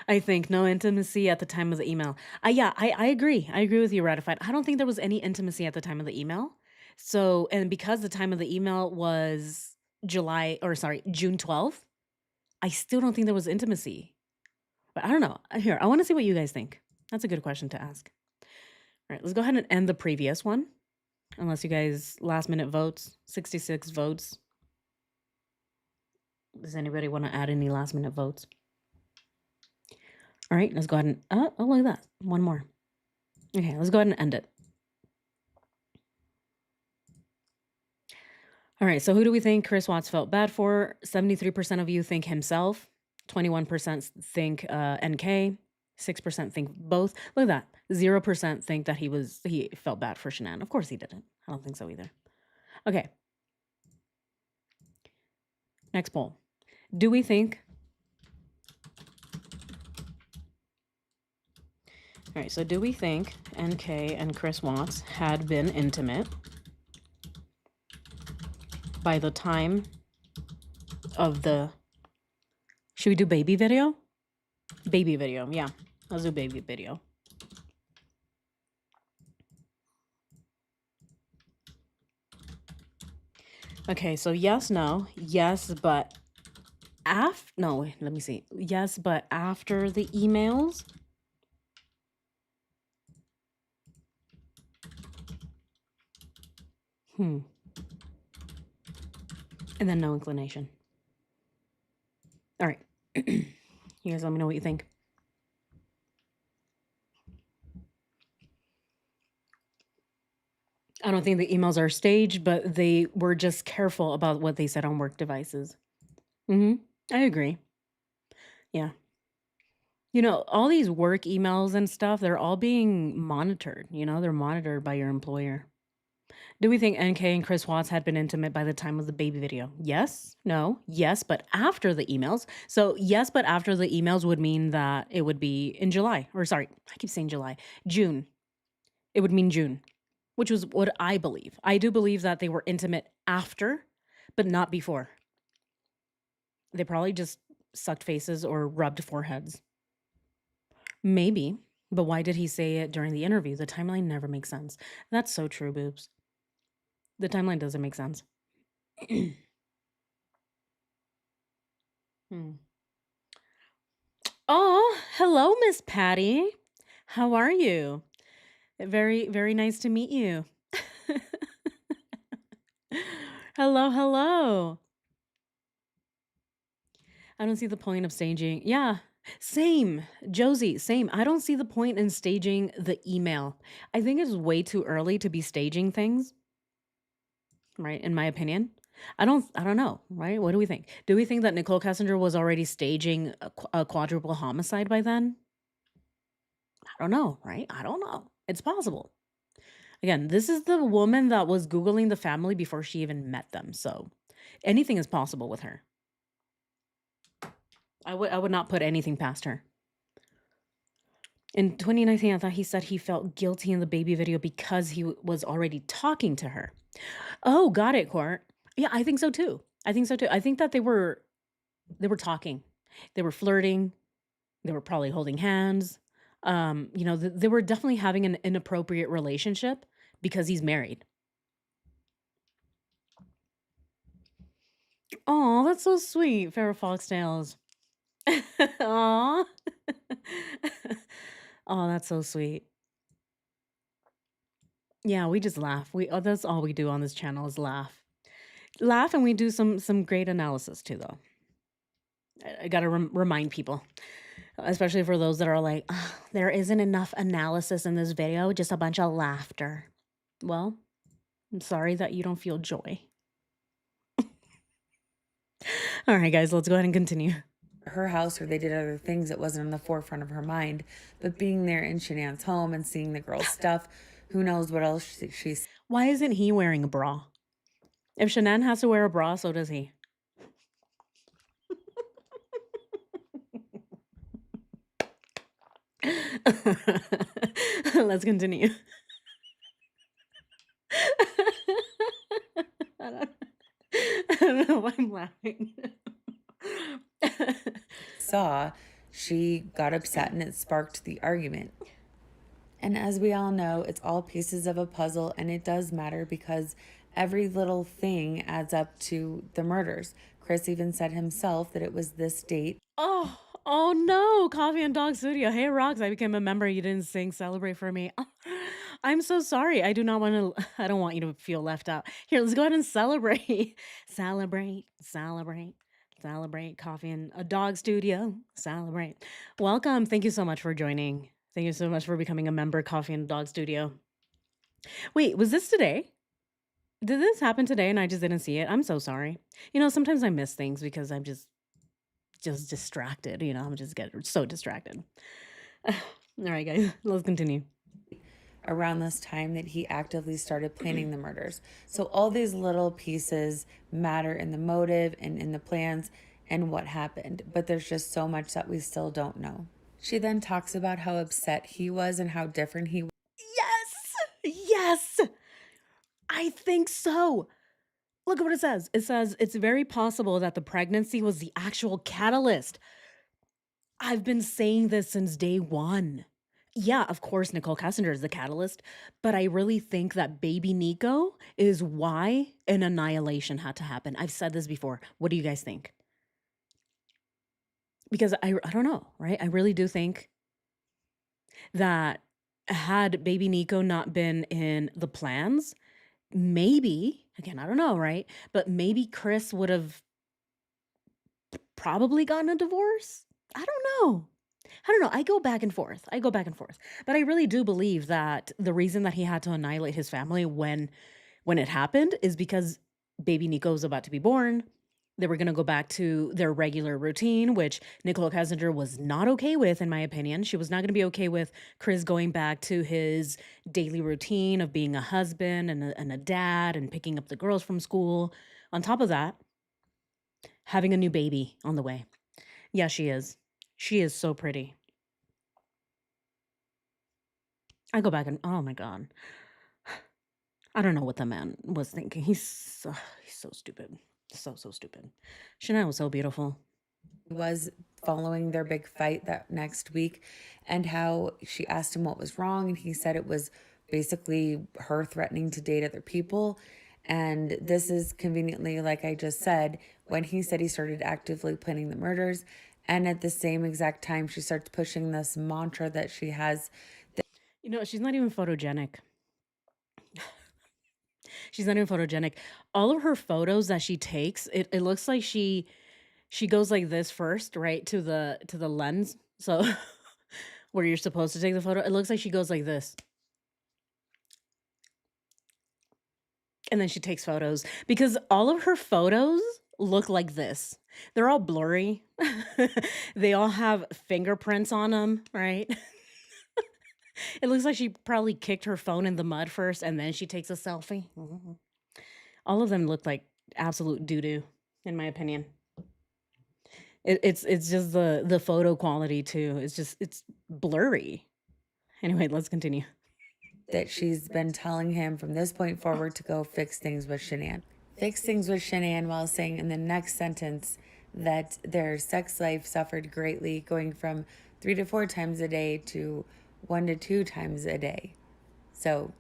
I think no intimacy at the time of the email. Yeah, I agree. I agree with you, Ratified. I don't think there was any intimacy at the time of the email. So, and because the time of the email was June 12th, I still don't think there was intimacy. But I don't know. Here, I want to see what you guys think. That's a good question to ask. All right, let's go ahead and end the previous one. Unless you guys last minute votes, 66 votes. Does anybody want to add any last minute votes? All right, let's go ahead and, oh, look at that. One more. Okay, let's go ahead and end it. All right, so who do we think Chris Watts felt bad for? 73% of you think himself. 21% think NK. 6% think both. Look at that. 0% think that he felt bad for Shanann. Of course he didn't. I don't think so either. Okay. Next poll. Do we think... All right, so do we think NK and Chris Watts had been intimate by the time of the... Should we do baby video? Baby video, yeah. Let's do baby video. Okay, so yes, no. Yes, but... No, wait, let me see. Yes, but after the emails... And then no inclination. All right. You guys let me know what you think. I don't think the emails are staged, but they were just careful about what they said on work devices. I agree. Yeah. All these work emails and stuff, they're all being monitored, they're monitored by your employer. Do we think NK and Chris Watts had been intimate by the time of the baby video? Yes, no, yes, but after the emails. So, yes, but after the emails would mean that it would be in July, or sorry, I keep saying July, June. It would mean June, which was what I believe. I do believe that they were intimate after, but not before. They probably just sucked faces or rubbed foreheads. Maybe, but why did he say it during the interview? The timeline never makes sense. That's so true, boobs. The timeline doesn't make sense. Hmm. Oh, hello, Miss Patty. How are you? Very, very nice to meet you. Hello, hello. I don't see the point of staging. Yeah, same. Josie, same. I don't see the point in staging the email. I think it's way too early to be staging things, right? In my opinion. I don't know, right? What do we think? Do we think that Nichol Kessinger was already staging a quadruple homicide by then? I don't know, right? I don't know. It's possible. Again, this is the woman that was Googling the family before she even met them. So anything is possible with her. I would not put anything past her. In 2019, I thought he said he felt guilty in the baby video because he was already talking to her. Oh, got it, Court. Yeah, I think so too. I think so too. I think that they were talking. They were flirting. They were probably holding hands. They were definitely having an inappropriate relationship because he's married. Oh, that's so sweet, Farrah Foxtails. Aw. Oh, that's so sweet. Yeah, we just laugh. That's all we do on this channel is laugh. Laugh, and we do some great analysis too, though. I gotta remind people, especially for those that are like, "Ugh, there isn't enough analysis in this video, just a bunch of laughter." Well, I'm sorry that you don't feel joy. All right, guys, let's go ahead and continue. Her house or they did other things, it wasn't in the forefront of her mind. But being there in Shanann's home and seeing the girl's stuff, who knows what else she's Why isn't he wearing a bra? If Shanann has to wear a bra, so does he. Let's continue. I don't, I don't know why I'm laughing. saw, she got upset and it sparked the argument. And as we all know, it's all pieces of a puzzle, and it does matter because every little thing adds up to the murders. Chris even said himself that it was this date. Oh no, Coffee and Dog Studio. Hey, Rox, I became a member. You didn't sing Celebrate for me. I'm so sorry. I do not want to, I don't want you to feel left out. Here, let's go ahead and celebrate. Celebrate, celebrate, celebrate. Coffee and a Dog Studio. Celebrate. Welcome. Thank you so much for joining. Thank you so much for becoming a member, Coffee and Dog Studio. Wait, was this today? Did this happen today and I just didn't see it? I'm so sorry. Sometimes I miss things because I'm just distracted, I'm just getting so distracted. All right, guys, let's continue. Around this time that he actively started planning the murders. So all these little pieces matter in the motive and in the plans and what happened, but there's just so much that we still don't know. She then talks about how upset he was and how different he was. Yes, I think so. Look at what it says. It says it's very possible that the pregnancy was the actual catalyst. I've been saying this since day one. Yeah, of course, Nichol Kessinger is the catalyst, but I really think that baby Nico is why an annihilation had to happen. I've said this before. What do you guys think? Because I don't know, right? I really do think that had baby Nico not been in the plans, maybe, again, I don't know, right? But maybe Chris would have probably gotten a divorce. I don't know. I go back and forth. But I really do believe that the reason that he had to annihilate his family when it happened is because baby Nico was about to be born. They were gonna go back to their regular routine, which Nichol Kessinger was not okay with, in my opinion. She was not gonna be okay with Chris going back to his daily routine of being a husband and a dad and picking up the girls from school. On top of that, having a new baby on the way. Yeah, she is. She is so pretty. I go back and oh my god. I don't know what the man was thinking. He's so stupid. So stupid. Chanel was so beautiful. Was following their big fight that next week, and how she asked him what was wrong, and he said it was basically her threatening to date other people. And this is conveniently, like I just said, when he said he started actively planning the murders. And at the same exact time, she starts pushing this mantra that she has. You know, she's not even photogenic. She's not even photogenic. All of her photos that she takes, it looks like she goes like this first, right, to the lens. So where you're supposed to take the photo, it looks like she goes like this. And then she takes photos because all of her photos look like this. They're all blurry. They all have fingerprints on them, right? It looks like she probably kicked her phone in the mud first and then she takes a selfie. Mhm. All of them look like absolute doo-doo, in my opinion. It's just the photo quality too. It's blurry. Anyway, let's continue. That she's been telling him from this point forward to go fix things with Shanann. Fix things with Shanann, while saying in the next sentence that their sex life suffered greatly, going from 3 to 4 times a day to 1 to 2 times a day. So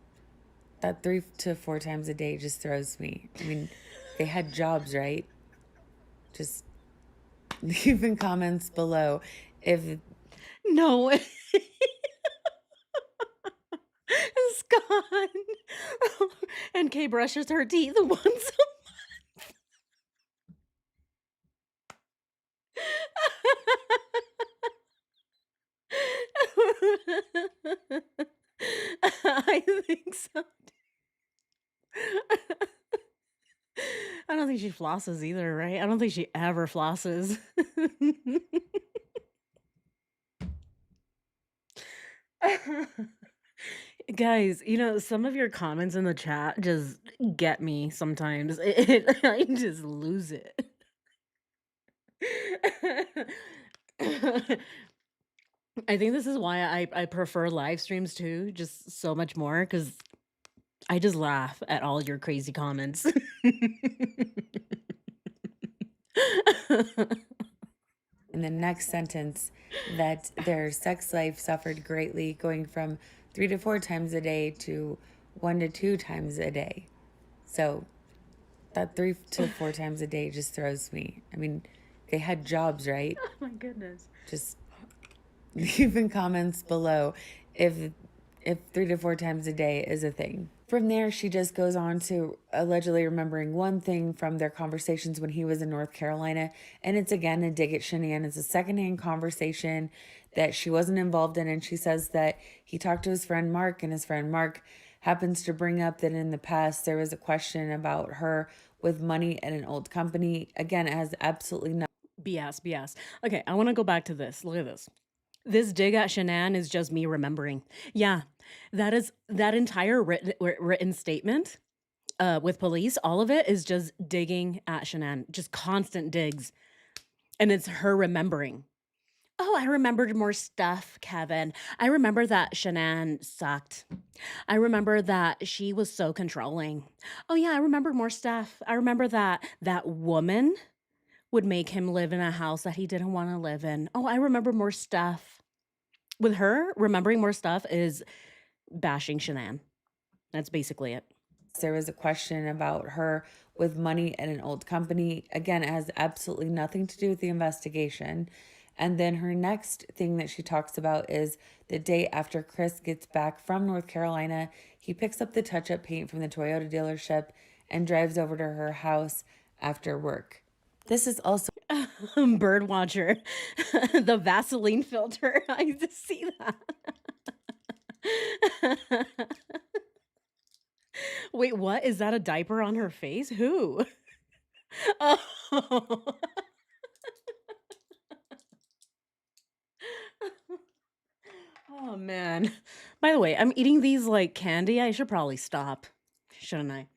that 3 to 4 times a day just throws me. I mean, they had jobs, right? Just leave in comments below if No. It's gone. And Kay brushes her teeth once a month. I think so. I don't think she flosses either, right? I don't think she ever flosses. Guys, you know, some of your comments in the chat just get me sometimes. I just lose it. I think this is why I prefer live streams too, just so much more because I just laugh at all your crazy comments. in the next sentence that their sex life suffered greatly, going from 3 to 4 times a day to 1 to 2 times a day. So that 3 to 4 times a day just throws me. I mean, they had jobs, right? Oh my goodness. Just leave in comments below if 3 to 4 times a day is a thing. From there, she just goes on to allegedly remembering one thing from their conversations when he was in North Carolina. And it's again a dig at Shanann. It's a secondhand conversation that she wasn't involved in. And she says that he talked to his friend Mark, and his friend Mark happens to bring up that in the past there was a question about her with money at an old company. Again, it has absolutely nothing. BS, BS. Okay, I want to go back to this. Look at this. This dig at Shanann is just me remembering. Yeah, that entire written statement with police, all of it is just digging at Shanann, just constant digs. And it's her remembering. Oh, I remembered more stuff, Kevin. I remember that Shanann sucked. I remember that she was so controlling. Oh yeah, I remember more stuff. I remember that that woman would make him live in a house that he didn't want to live in. Oh, I remember more stuff. With her, remembering more stuff is bashing Shanann. That's basically it. There was a question about her with money at an old company. Again, it has absolutely nothing to do with the investigation. And then her next thing that she talks about is the day after Chris gets back from North Carolina, he picks up the touch up paint from the Toyota dealership and drives over to her house after work. This is also Bird watcher. The Vaseline filter. I used to see that. Wait, what? Is that a diaper on her face? Who? Oh. Oh, man. By the way, I'm eating these like candy. I should probably stop, shouldn't I?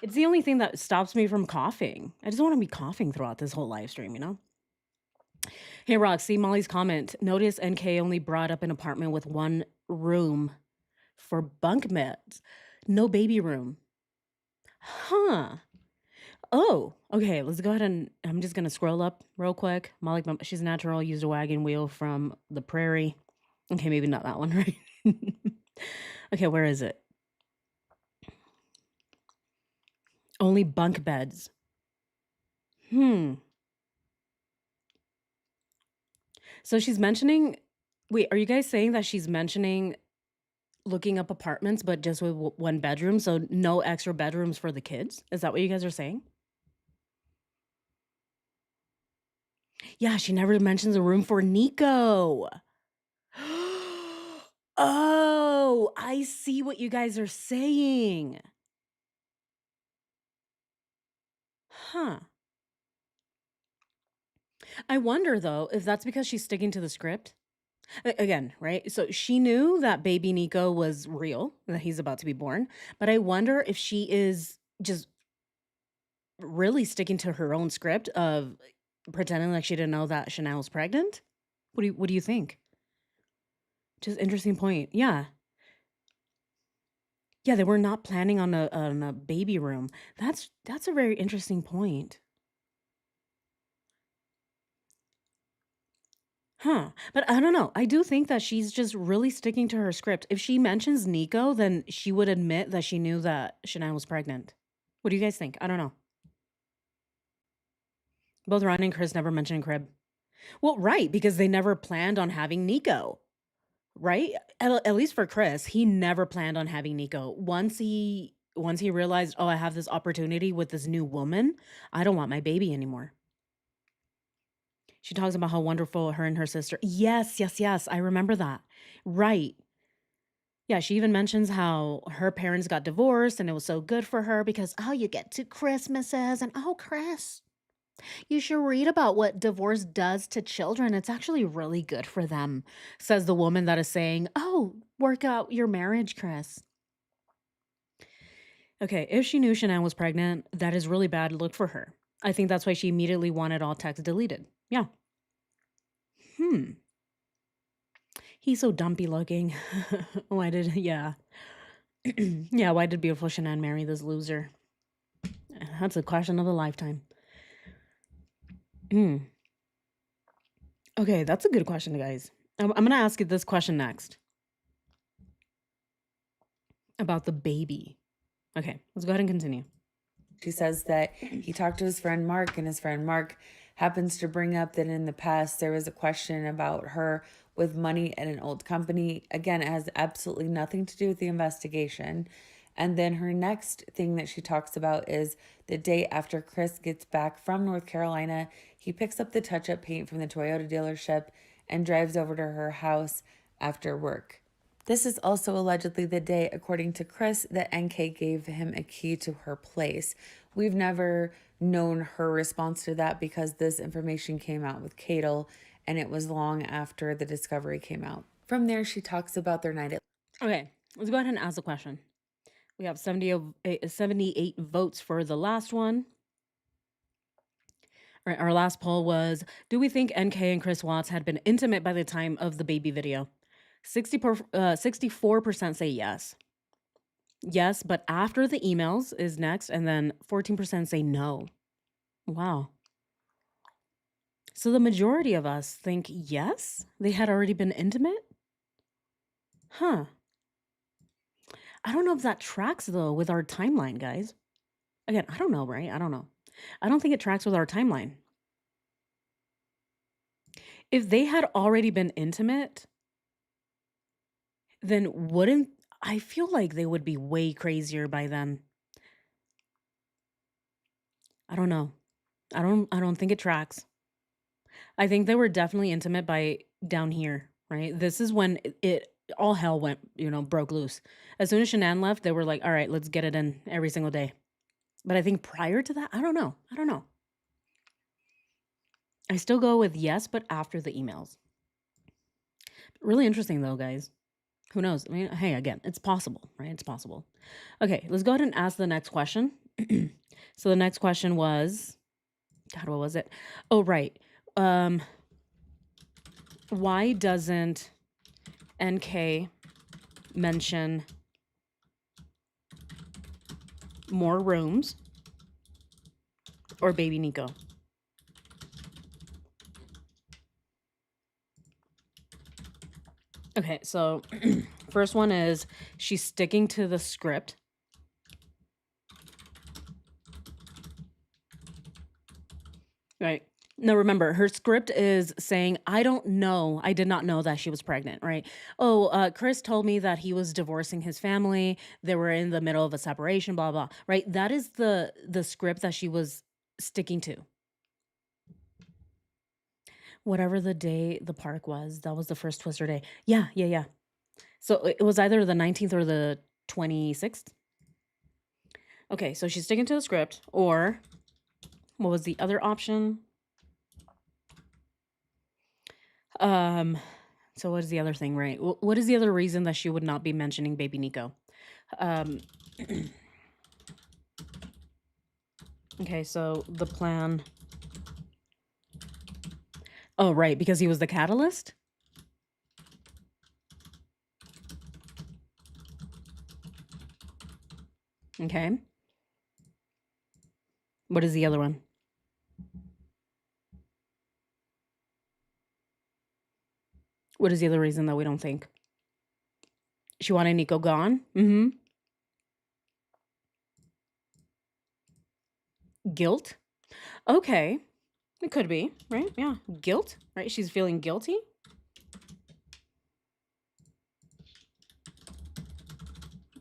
It's the only thing that stops me from coughing. I just don't wanna be coughing throughout this whole live stream, you know? Hey, Rock, see Molly's comment. Notice NK only brought up an apartment with 1 room for bunk beds. No baby room. Huh. Oh, okay, let's go ahead and I'm just gonna scroll up real quick. Molly, she's natural, used a wagon wheel from the prairie. Okay, maybe not that one, right? Okay, where is it? Only bunk beds. Hmm. So she's mentioning wait, are you guys saying that she's mentioning looking up apartments, but just with 1 bedroom, so no extra bedrooms for the kids? Is that what you guys are saying? Yeah, she never mentions a room for Nico. Oh, I see what you guys are saying. Huh. I wonder though if that's because she's sticking to the script. Again, right? So she knew that baby Nico was real, that he's about to be born, but I wonder if she is just really sticking to her own script of pretending like she didn't know that Chanel was pregnant. What do you think? Just interesting point. Yeah. Yeah, they were not planning on a baby room. That's a very interesting point. Huh. But I don't know. I do think that she's just really sticking to her script. If she mentions Nico, then she would admit that she knew that Shania was pregnant. What do you guys think? I don't know. Both Ron and Chris never mentioned crib. Well, right, because they never planned on having Nico, right? At least for Chris, he never planned on having Nico. Once he realized, oh, I have this opportunity with this new woman, I don't want my baby anymore. She talks about how wonderful her and her sister. Yes, yes, yes. I remember that. Right. Yeah, she even mentions how her parents got divorced and it was so good for her because, oh, you get two Christmases and oh, Chris, you should read about what divorce does to children. It's actually really good for them, says the woman that is saying, oh, work out your marriage, Chris. Okay, if she knew Shanann was pregnant, that is really bad look for her. I think that's why she immediately wanted all texts deleted. Yeah. Hmm. He's so dumpy looking. Why did, yeah. Yeah, why did beautiful Shanann marry this loser? That's a question of a lifetime. Mm. Okay, that's a good question, guys. I'm gonna ask you this question next about the baby. Okay, let's go ahead and continue. She says that he talked to his friend Mark, and his friend Mark happens to bring up that in the past there was a question about her with money at an old company. Again, it has absolutely nothing to do with the investigation. And then her next thing that she talks about is the day after Chris gets back from North Carolina, he picks up the touch up paint from the Toyota dealership and drives over to her house after work. This is also allegedly the day, according to Chris, that NK gave him a key to her place. We've never known her response to that because this information came out with Cadel, and it was long after the discovery came out. From there, she talks about their night at. Okay, let's go ahead and ask the question. We have 78 votes for the last one. Right, our last poll was, do we think NK and Chris Watts had been intimate by the time of the baby video? 64% say yes. Yes, but after the emails is next, and then 14% say no. Wow. So the majority of us think yes, they had already been intimate? Huh. I don't know if that tracks though with our timeline, guys. Again, I don't know, right? I don't know. I don't think it tracks with our timeline. If they had already been intimate, then wouldn't I feel like they would be way crazier by then. I don't know. I don't think it tracks. I think they were definitely intimate by down here, right? This is when it all hell went, broke loose. As soon as Shanann left, they were like, "All right, let's get it in every single day." But I think prior to that, I don't know. I don't know. I still go with yes, but after the emails. Really interesting though, guys. Who knows? I mean, hey, again, it's possible, right? It's possible. Okay, let's go ahead and ask the next question. So the next question was, God, what was it? Oh, right. Um, why doesn't NK mention more rooms or baby Nico? Okay, so first one is she's sticking to the script. Right. No, remember, her script is saying, I don't know. I did not know that she was pregnant, right? Oh, Chris told me that he was divorcing his family. They were in the middle of a separation, blah, blah. Right. That is the script that she was sticking to. Whatever the day the park was, that was the first Twister day. Yeah, yeah, yeah. So it was either the 19th or the 26th. Okay, so she's sticking to the script, or what was the other option? Um, so what is the other thing, right? What is the other reason that she would not be mentioning baby Nico? Um, okay, so the plan. Oh, right, because he was the catalyst? Okay. What is the other one? What is the other reason that we don't think? She wanted Nico gone? Mm-hmm. Guilt? Okay. It could be, right? Yeah. Guilt, right? She's feeling guilty.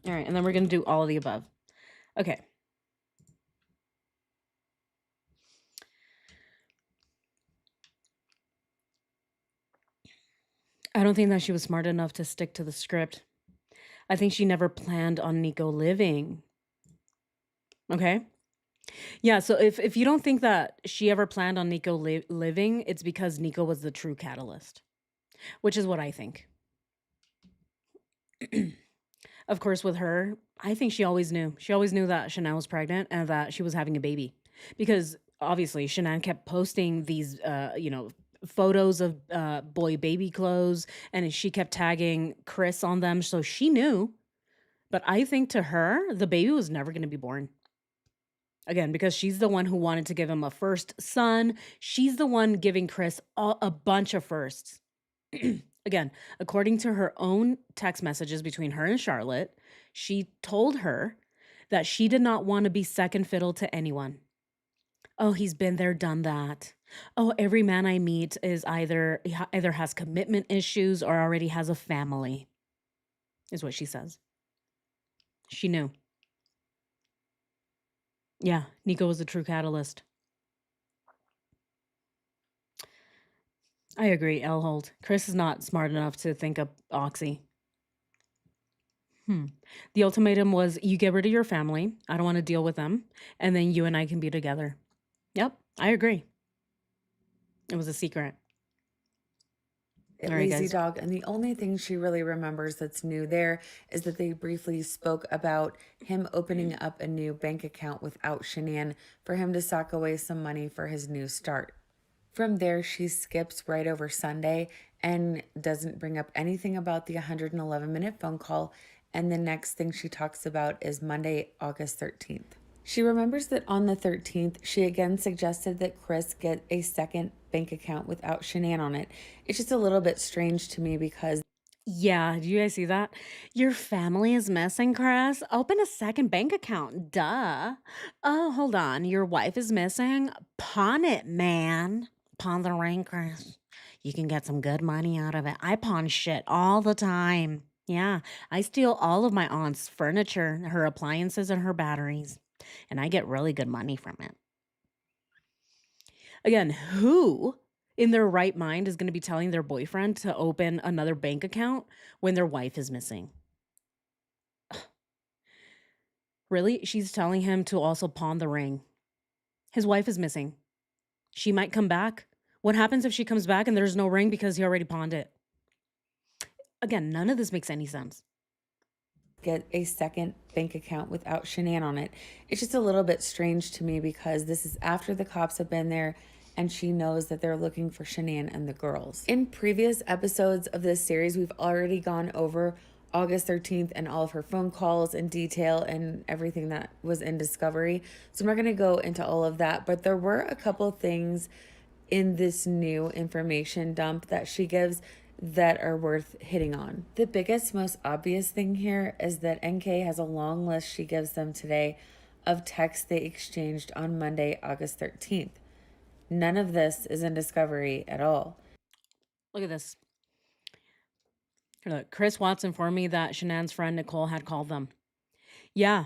All right, and then we're going to do all of the above. Okay. I don't think that she was smart enough to stick to the script. I think she never planned on Nico living. Okay? Yeah, so if you don't think that she ever planned on Nico living, it's because Nico was the true catalyst, which is what I think. Of course, with her, I think she always knew. She always knew that Chanel was pregnant and that she was having a baby, because obviously Chanel kept posting these, photos of boy baby clothes, and she kept tagging Chris on them, so she knew. But I think to her, the baby was never going to be born. Again, because she's the one who wanted to give him a first son. She's the one giving Chris a bunch of firsts. Again, according to her own text messages between her and Charlotte, she told her that she did not want to be second fiddle to anyone. Oh, he's been there, done that. Oh, every man I meet is either has commitment issues or already has a family, is what she says. She knew. Yeah, Nico was the true catalyst. I agree, Elholt. Chris is not smart enough to think up Oxy. The ultimatum was, you get rid of your family. I don't want to deal with them. And then you and I can be together. Yep, I agree. It was a secret. All right, Lazy guys. dog, and the only thing she really remembers that's new there is that they briefly spoke about him opening up a new bank account without Shanann for him to sock away some money for his new start. From there, she skips right over Sunday and doesn't bring up anything about the 111-minute phone call. And the next thing she talks about is Monday, August 13th. She remembers that on the 13th, she again suggested that Chris get a second bank account without Shanann on it. It's just a little bit strange to me because Yeah, do you guys see that? Your family is missing, Chris. Open a second bank account. Duh. Oh, hold on. Your wife is missing? Pawn it, man. Pawn the ring, Chris. You can get some good money out of it. I pawn shit all the time. Yeah, I steal all of my aunt's furniture, her appliances, and her batteries. And I get really good money from it. Again, who in their right mind is going to be telling their boyfriend to open another bank account when their wife is missing? Really? She's telling him to also pawn the ring. His wife is missing. She might come back What happens if she comes back and there's no ring because he already pawned it? Again, none of this makes any sense. Get a second bank account without Shanann on it. It's just a little bit strange to me because this is after the cops have been there and she knows that they're looking for Shanann and the girls. In previous episodes of this series, we've already gone over August 13th and all of her phone calls in detail and everything that was in Discovery. So I'm not going to go into all of that, but there were a couple things in this new information dump that she gives that are worth hitting on. The biggest, most obvious thing here is that NK has a long list she gives them today of texts they exchanged on Monday, August 13th. None of this is in Discovery at all. Look at this. Look, Chris Watts informed me that Shanann's friend Nichol had called them. Yeah.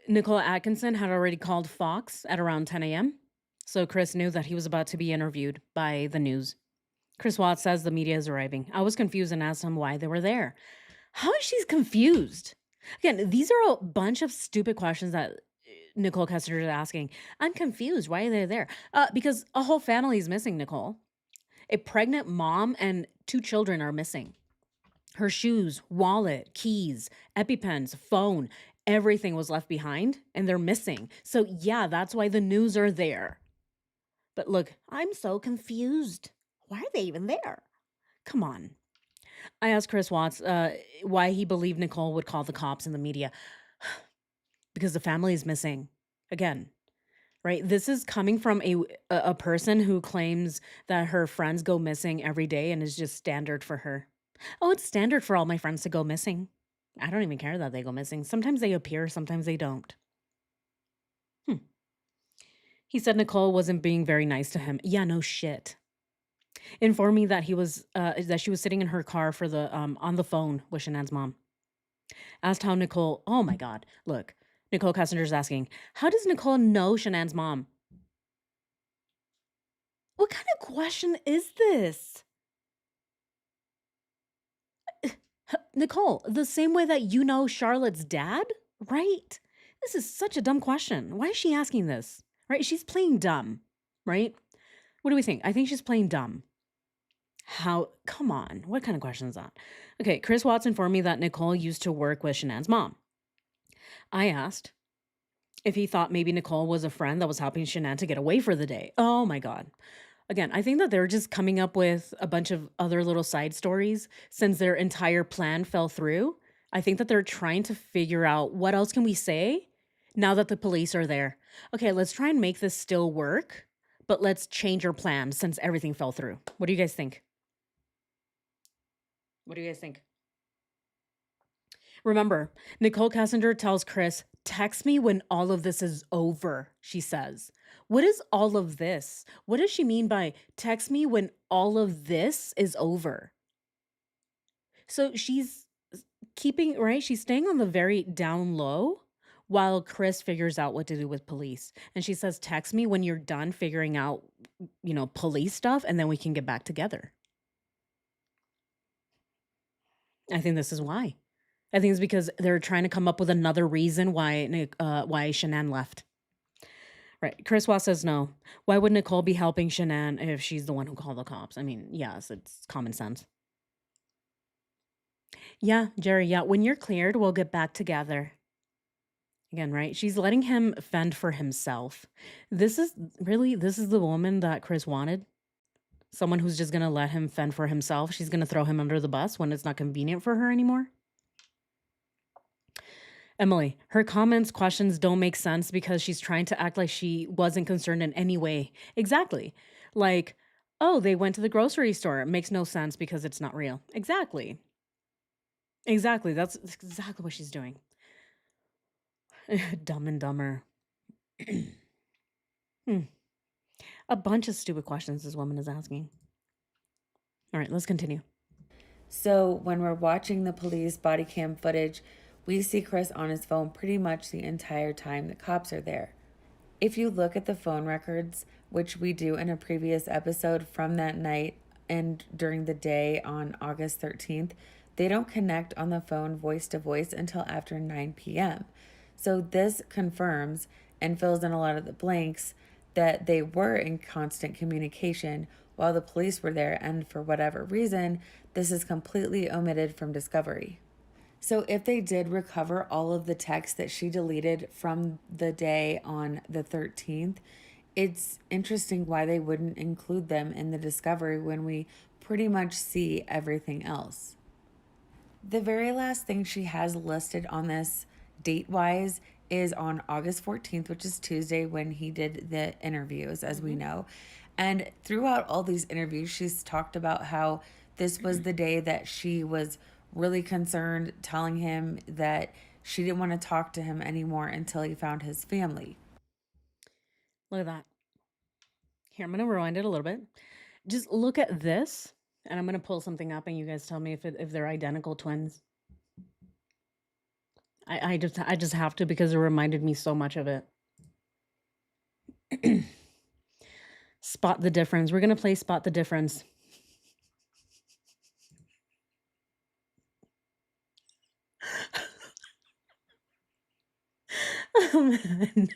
Nicole Atkinson had already called Fox at around 10 a.m. So Chris knew that he was about to be interviewed by the news. Chris Watts says the media is arriving. I was confused and asked him why they were there. How is she confused? Again, these are a bunch of stupid questions that Nichol Kessinger is asking. I'm confused. Why are they there? Because a whole family is missing, Nicole. A pregnant mom and 2 children are missing. Her shoes, wallet, keys, EpiPens, phone, everything was left behind and they're missing. So yeah, that's why the news are there. But look, I'm so confused. Why are they even there? Come on. I asked Chris Watts why he believed Nicole would call the cops and the media. Because the family is missing. Again, right? This is coming from a person who claims that her friends go missing every day and is just standard for her. Oh, it's standard for all my friends to go missing. I don't even care that they go missing. Sometimes they appear, sometimes they don't. He said Nicole wasn't being very nice to him. Yeah, no shit. Informed me that she was sitting in her car for the on the phone with Shanann's mom. Asked how Nicole. Oh my God! Look, Nichol Kessinger's asking, how does Nicole know Shanann's mom? What kind of question is this? Nicole, the same way that you know Charlotte's dad, right? This is such a dumb question. Why is she asking this? Right? She's playing dumb, right? What do we think? I think she's playing dumb. How? Come on. What kind of question is that? Okay, Chris Watts informed me that Nicole used to work with Shanann's mom. I asked if he thought maybe Nicole was a friend that was helping Shanann to get away for the day. Oh my God. Again, I think that they're just coming up with a bunch of other little side stories since their entire plan fell through. I think that they're trying to figure out what else can we say now that the police are there. Okay, let's try and make this still work, but let's change our plan since everything fell through. What do you guys think? What do you guys think? Remember, Nichol Kessinger tells Chris, text me when all of this is over, she says. What is all of this? What does she mean by text me when all of this is over? So she's keeping, right? She's staying on the very down low while Chris figures out what to do with police. And she says, text me when you're done figuring out, police stuff, and then we can get back together. I think this is why. I think it's because they're trying to come up with another reason why Shanann left. Right. Chris Watts says no. Why would Nicole be helping Shanann if she's the one who called the cops? I mean, yes, it's common sense. Yeah, Jerry, yeah, when you're cleared, we'll get back together. Again, right? She's letting him fend for himself. This is the woman that Chris wanted. Someone who's just going to let him fend for himself. She's going to throw him under the bus when it's not convenient for her anymore. Emily, her comments, questions don't make sense because she's trying to act like she wasn't concerned in any way. Exactly. Like, oh, they went to the grocery store. It makes no sense because it's not real. Exactly. Exactly. That's exactly what she's doing. Dumb and Dumber. A bunch of stupid questions this woman is asking. All right, let's continue. So when we're watching the police body cam footage, we see Chris on his phone pretty much the entire time the cops are there. If you look at the phone records, which we do in a previous episode from that night and during the day on August 13th, they don't connect on the phone voice to voice until after 9 p.m. So this confirms and fills in a lot of the blanks that they were in constant communication while the police were there, and for whatever reason, this is completely omitted from discovery. So, if they did recover all of the texts that she deleted from the day on the 13th, it's interesting why they wouldn't include them in the discovery when we pretty much see everything else. The very last thing she has listed on this date wise is on August 14th, which is Tuesday when he did the interviews, as we Mhm. know. And throughout all these interviews, she's talked about how this was the day that she was really concerned, telling him that she didn't want to talk to him anymore until he found his family. Look at that. Here, I'm gonna rewind it a little bit. Just look at this, and I'm gonna pull something up, and you guys tell me if they're identical twins. I just have to because it reminded me so much of it. Spot the difference. We're gonna play spot the difference. Oh man.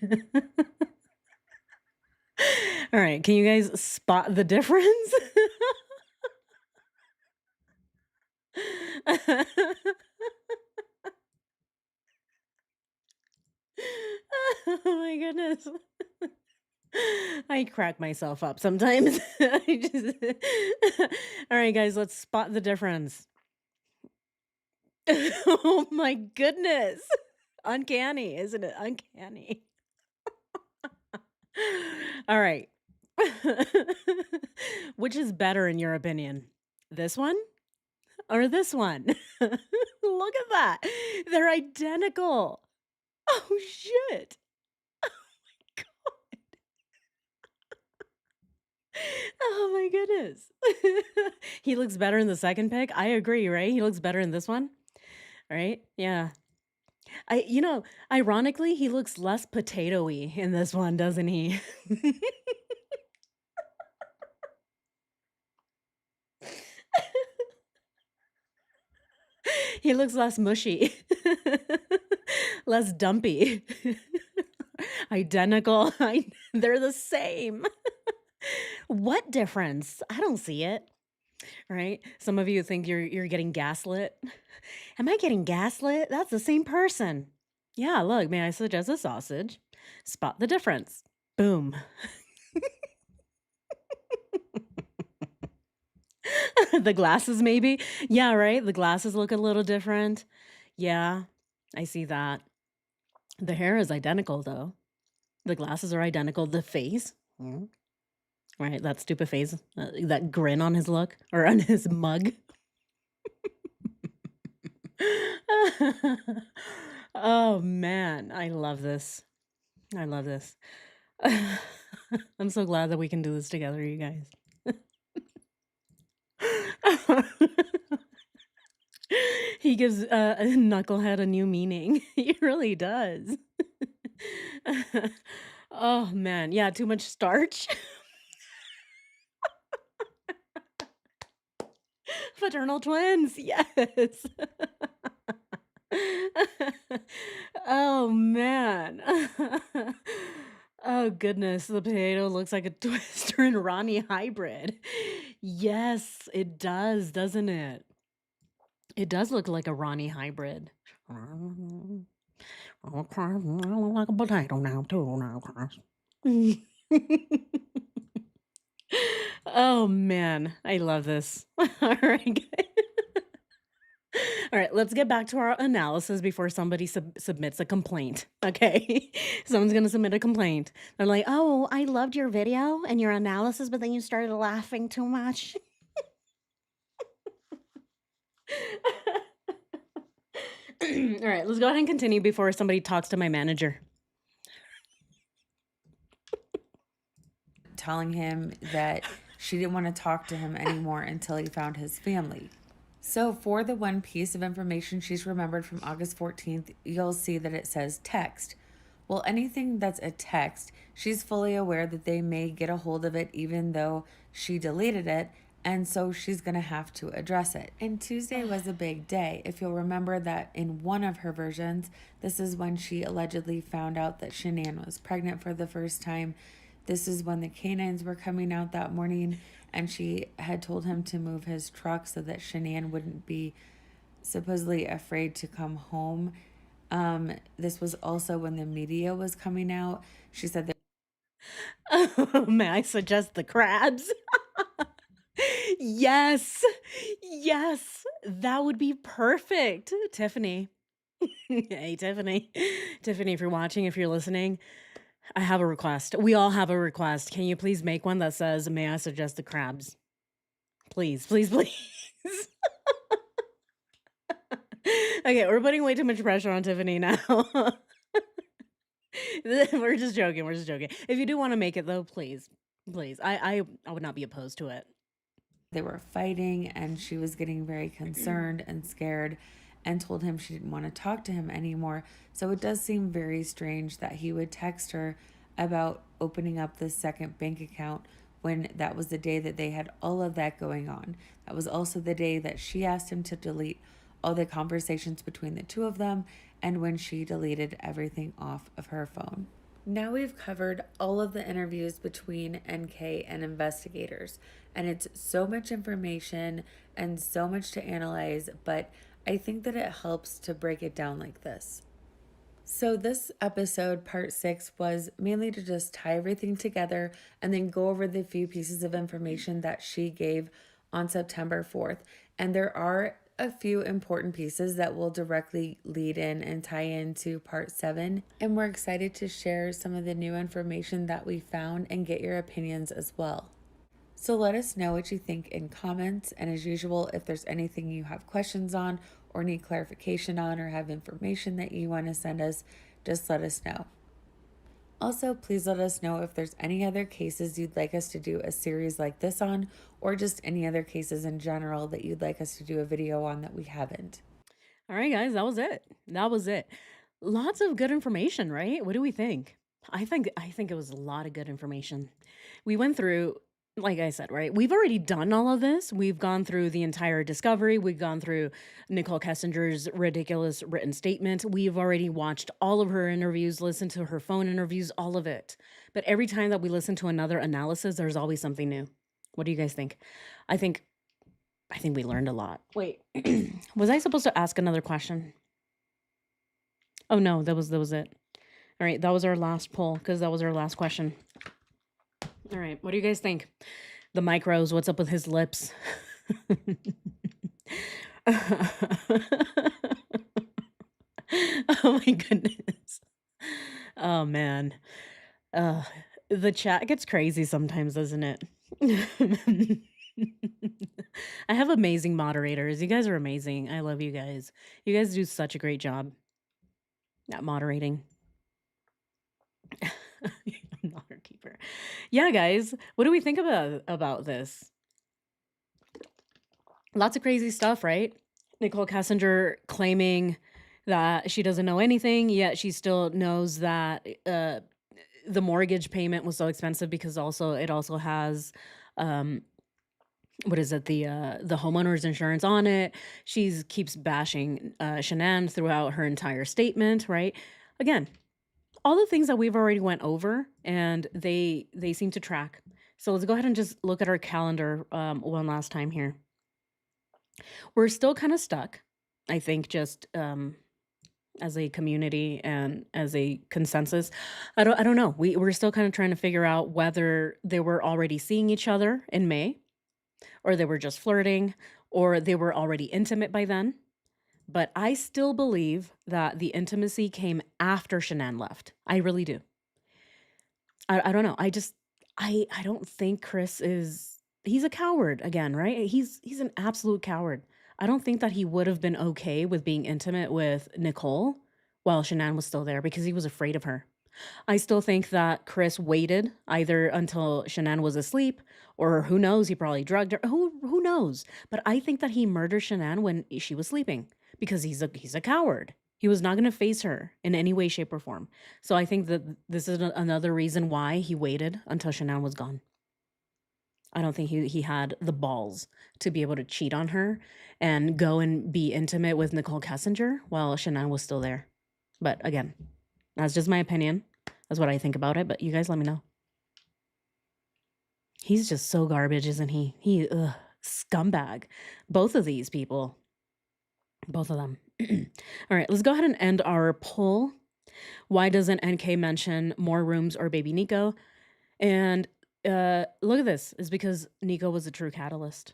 All right, can you guys spot the difference? Oh my goodness. I crack myself up sometimes. I just All right, guys, let's spot the difference. Oh my goodness. Uncanny, isn't it? Uncanny. All right. Which is better in your opinion? This one or this one? Look at that. They're identical. Oh shit. Oh my goodness. He looks better in the second pic. I agree, right? He looks better in this one, right? Yeah. Ironically, he looks less potatoey in this one, doesn't he? He looks less mushy, less dumpy. Identical. They're the same. What difference? I don't see it. Right? Some of you think you're getting gaslit. Am I getting gaslit? That's the same person. Yeah, look, may I suggest a sausage? Spot the difference. Boom. The glasses, maybe? Yeah, right? The glasses look a little different. Yeah, I see that. The hair is identical, though. The glasses are identical. The face, right? That stupid face, that grin on his look or on his mug. Oh, man. I love this. I love this. I'm so glad that we can do this together, you guys. He gives, a knucklehead a new meaning. He really does. Oh, man. Yeah, too much starch. Fraternal twins, yes. Oh, man. Oh, goodness, the potato looks like a Twister and Ronnie hybrid. Yes, it does, doesn't it? It does look like a Ronnie hybrid. Okay, I look like a potato now too now, guys. Oh, man, I love this. Alright, guys. All right, let's get back to our analysis before somebody submits a complaint. Okay. Someone's going to submit a complaint. They're like, oh, I loved your video and your analysis, but then you started laughing too much. All right, let's go ahead and continue before somebody talks to my manager. Telling him that she didn't want to talk to him anymore until he found his family. So, for the one piece of information she's remembered from August 14th, you'll see that it says text. Well, anything that's a text, she's fully aware that they may get a hold of it even though she deleted it, and so she's going to have to address it. And Tuesday was a big day. If you'll remember that in one of her versions, this is when she allegedly found out that Shanann was pregnant for the first time. This is when the canines were coming out that morning, and she had told him to move his truck so that Shanann wouldn't be supposedly afraid to come home. This was also when the media was coming out. She said that May I suggest the crabs? Yes. Yes. That would be perfect. Tiffany. Hey, Tiffany. Tiffany, if you're watching, if you're listening, I have a request. We all have a request. Can you please make one that says, "May I suggest the crabs?" Please, please, please. Okay, we're putting way too much pressure on Tiffany now. We're just joking. We're just joking. If you do want to make it though, please, please. I would not be opposed to it. they were fighting, and she was getting very concerned and scared and told him she didn't want to talk to him anymore. So it does seem very strange that he would text her about opening up this second bank account when that was the day that they had all of that going on. That was also the day that she asked him to delete all the conversations between the two of them, and when she deleted everything off of her phone. Now we've covered all of the interviews between NK and investigators, and it's so much information and so much to analyze, but I think that it helps to break it down like this. So, this episode, part 6, was mainly to just tie everything together and then go over the few pieces of information that she gave on September 4th. And there are a few important pieces that will directly lead in and tie into part 7. And we're excited to share some of the new information that we found and get your opinions as well. So let us know what you think in comments. And as usual, if there's anything you have questions on or need clarification on or have information that you want to send us, just let us know. Also, please let us know if there's any other cases you'd like us to do a series like this on, or just any other cases in general that you'd like us to do a video on that we haven't. All right, guys, that was it. That was it. Lots of good information, right? What do we think? I think it was a lot of good information. We went through, like I said, right? We've already done all of this. We've gone through the entire discovery. We've gone through Nichol Kessinger's ridiculous written statement. We've already watched all of her interviews, listened to her phone interviews, all of it. But every time that we listen to another analysis, there's always something new. What do you guys think? I think I think we learned a lot. Wait, was I supposed to ask another question? Oh no, that was it. All right, that was our last poll because that was our last question. All right, what do you guys think? The micros, what's up with his lips? Oh my goodness. Oh man. Uh, the chat gets crazy sometimes, doesn't it? I have amazing moderators. You guys are amazing. I love you guys. You guys do such a great job at moderating. I'm not her keeper. Yeah, guys, what do we think about this? Lots of crazy stuff, right? Nichol Kessinger claiming that she doesn't know anything, yet she still knows that the mortgage payment was so expensive because it also has what is it, the homeowner's insurance on it. She's keeps bashing Shanann throughout her entire statement, right? Again, all the things that we've already went over, and they seem to track. So let's go ahead and just look at our calendar one last time here. We're still kind of stuck, I think, just as a community and as a consensus. I don't know. We're still kind of trying to figure out whether they were already seeing each other in May, or they were just flirting, or they were already intimate by then. But I still believe that the intimacy came after Shanann left. I really do. I don't know. I don't think Chris is he's a coward again, right? He's an absolute coward. I don't think that he would have been okay with being intimate with Nichol while Shanann was still there because he was afraid of her. I still think that Chris waited either until Shanann was asleep, or who knows, he probably drugged her. Who knows? But I think that he murdered Shanann when she was sleeping because he's a coward. He was not going to face her in any way, shape, or form. So I think that this is another reason why he waited until Shanann was gone. I don't think he had the balls to be able to cheat on her and go and be intimate with Nichol Kessinger while Shanann was still there. But again, that's just my opinion. That's what I think about it. But you guys let me know. He's just so garbage, isn't he? Scumbag. Both of these people, both of them. All right, let's go ahead and end our poll. Why doesn't NK mention more rooms or baby Nico? And look at this. It's because Nico was a true catalyst.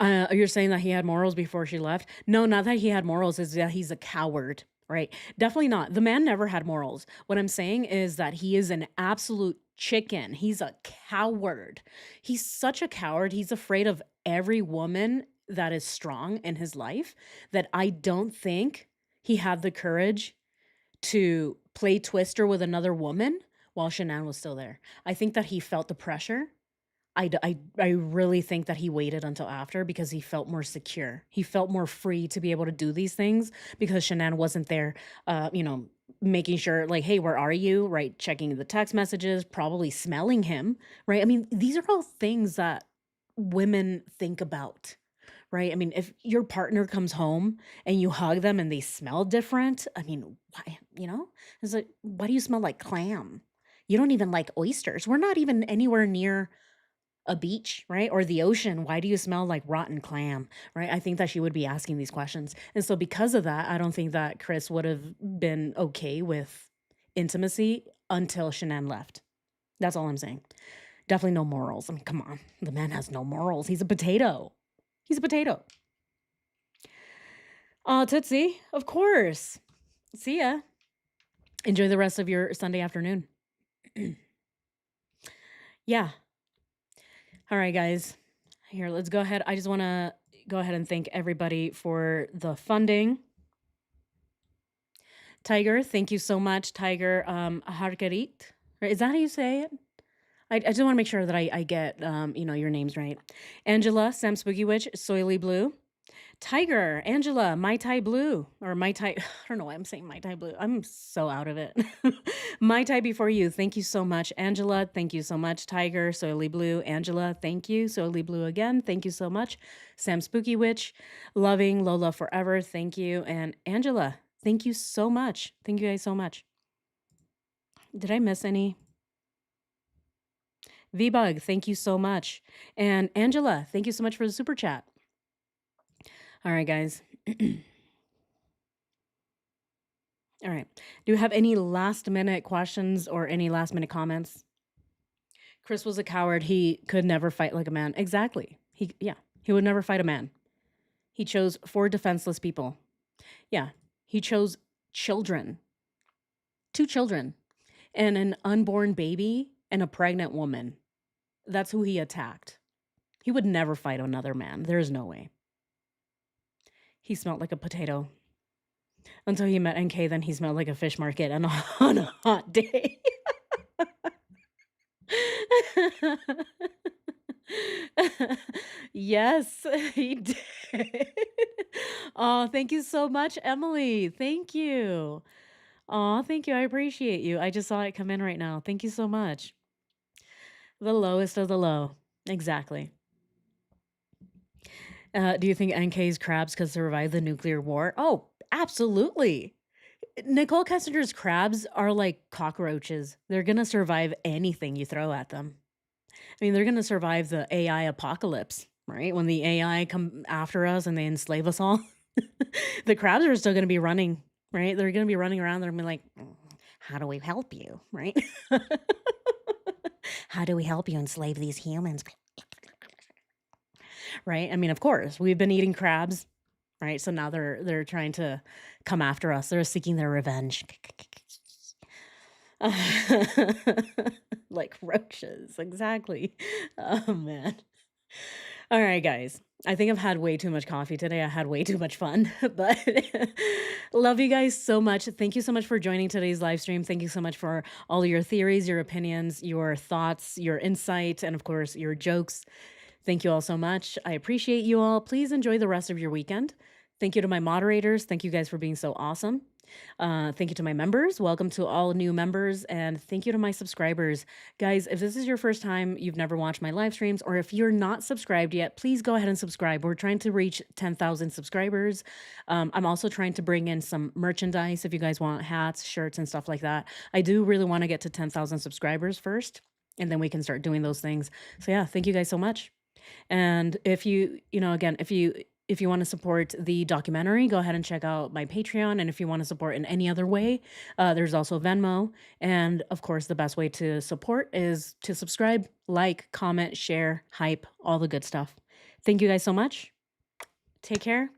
You're saying that he had morals before she left? No, not that he had morals, is that he's a coward, right? Definitely not. The man never had morals. What I'm saying is that he is an absolute chicken. He's a coward. He's such a coward. He's afraid of every woman that is strong in his life that I don't think he had the courage to play twister with another woman while Shanann was still there. I think that he felt the pressure. I really think that he waited until after because he felt more secure. He felt more free to be able to do these things because Shanann wasn't there, making sure, like, hey, where are you? Right? Checking the text messages, probably smelling him, right? I mean, these are all things that women think about, right? I mean, if your partner comes home and you hug them and they smell different, I mean, why, it's like, why do you smell like clam? You don't even like oysters. We're not even anywhere near a beach, right? Or the ocean. Why do you smell like rotten clam? Right? I think that she would be asking these questions. And so because of that, I don't think that Chris would have been okay with intimacy until Shanann left. That's all I'm saying. Definitely no morals. I mean, come on. The man has no morals. He's a potato. He's a potato. Tootsie, of course. See ya. Enjoy the rest of your Sunday afternoon. Yeah. All right, guys. Here, let's go ahead. I just want to go ahead and thank everybody for the funding. Tiger, thank you so much. Tiger Harkarit. Is that how you say it? I just want to make sure that I get your names right. Angela, Sam Spooky Witch, Soily Blue. Tiger, Angela, Mai Tai Blue, or Mai Tai, I don't know why I'm saying Mai Tai Blue. I'm so out of it. Mai Tai Before You, thank you so much. Angela, thank you so much. Tiger, Soily Blue, Angela, thank you. Soily Blue again, thank you so much. Sam Spooky Witch, Loving Lola Forever, thank you. And Angela, thank you so much. Thank you guys so much. Did I miss any? V-Bug, thank you so much. And Angela, thank you so much for the super chat. All right, guys. All right. Do you have any last minute questions or any last minute comments? Chris was a coward. He could never fight like a man. Exactly. He would never fight a man. He chose 4 defenseless people. Yeah. He chose children. 2 children and an unborn baby and a pregnant woman. That's who he attacked. He would never fight another man. There is no way. He smelled like a potato. Until he met NK, then he smelled like a fish market on a hot day. Yes, he did. Oh, thank you so much, Emily. Thank you. Oh, thank you. I appreciate you. I just saw it come in right now. Thank you so much. The lowest of the low. Exactly. Do you think NK's crabs could survive the nuclear war? Oh, absolutely. Nichol Kessinger's crabs are like cockroaches. They're gonna survive anything you throw at them. I mean, they're gonna survive the AI apocalypse, right? When the AI come after us and they enslave us all, the crabs are still gonna be running, right? They're gonna be running around. They're gonna be like, how do we help you, right? How do we help you enslave these humans? Right? I mean, of course, we've been eating crabs, right? So now they're trying to come after us. They're seeking their revenge. Like roaches, exactly. Oh man. All right, guys. I think I've had way too much coffee today. I had way too much fun, but love you guys so much. Thank you so much for joining today's live stream. Thank you so much for all your theories, your opinions, your thoughts, your insight, and of course, your jokes. Thank you all so much. I appreciate you all. Please enjoy the rest of your weekend. Thank you to my moderators. Thank you guys for being so awesome. Thank you to my members. Welcome to all new members. And thank you to my subscribers. Guys, if this is your first time, you've never watched my live streams, or if you're not subscribed yet, please go ahead and subscribe. We're trying to reach 10,000 subscribers. I'm also trying to bring in some merchandise if you guys want hats, shirts, and stuff like that. I do really want to get to 10,000 subscribers first, and then we can start doing those things. So, yeah, thank you guys so much. And if again, if you want to support the documentary, go ahead and check out my Patreon. And if you want to support in any other way, there's also Venmo. And of course, the best way to support is to subscribe, like, comment, share, hype, all the good stuff. Thank you guys so much. Take care.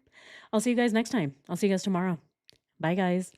I'll see you guys next time. I'll see you guys tomorrow. Bye, guys.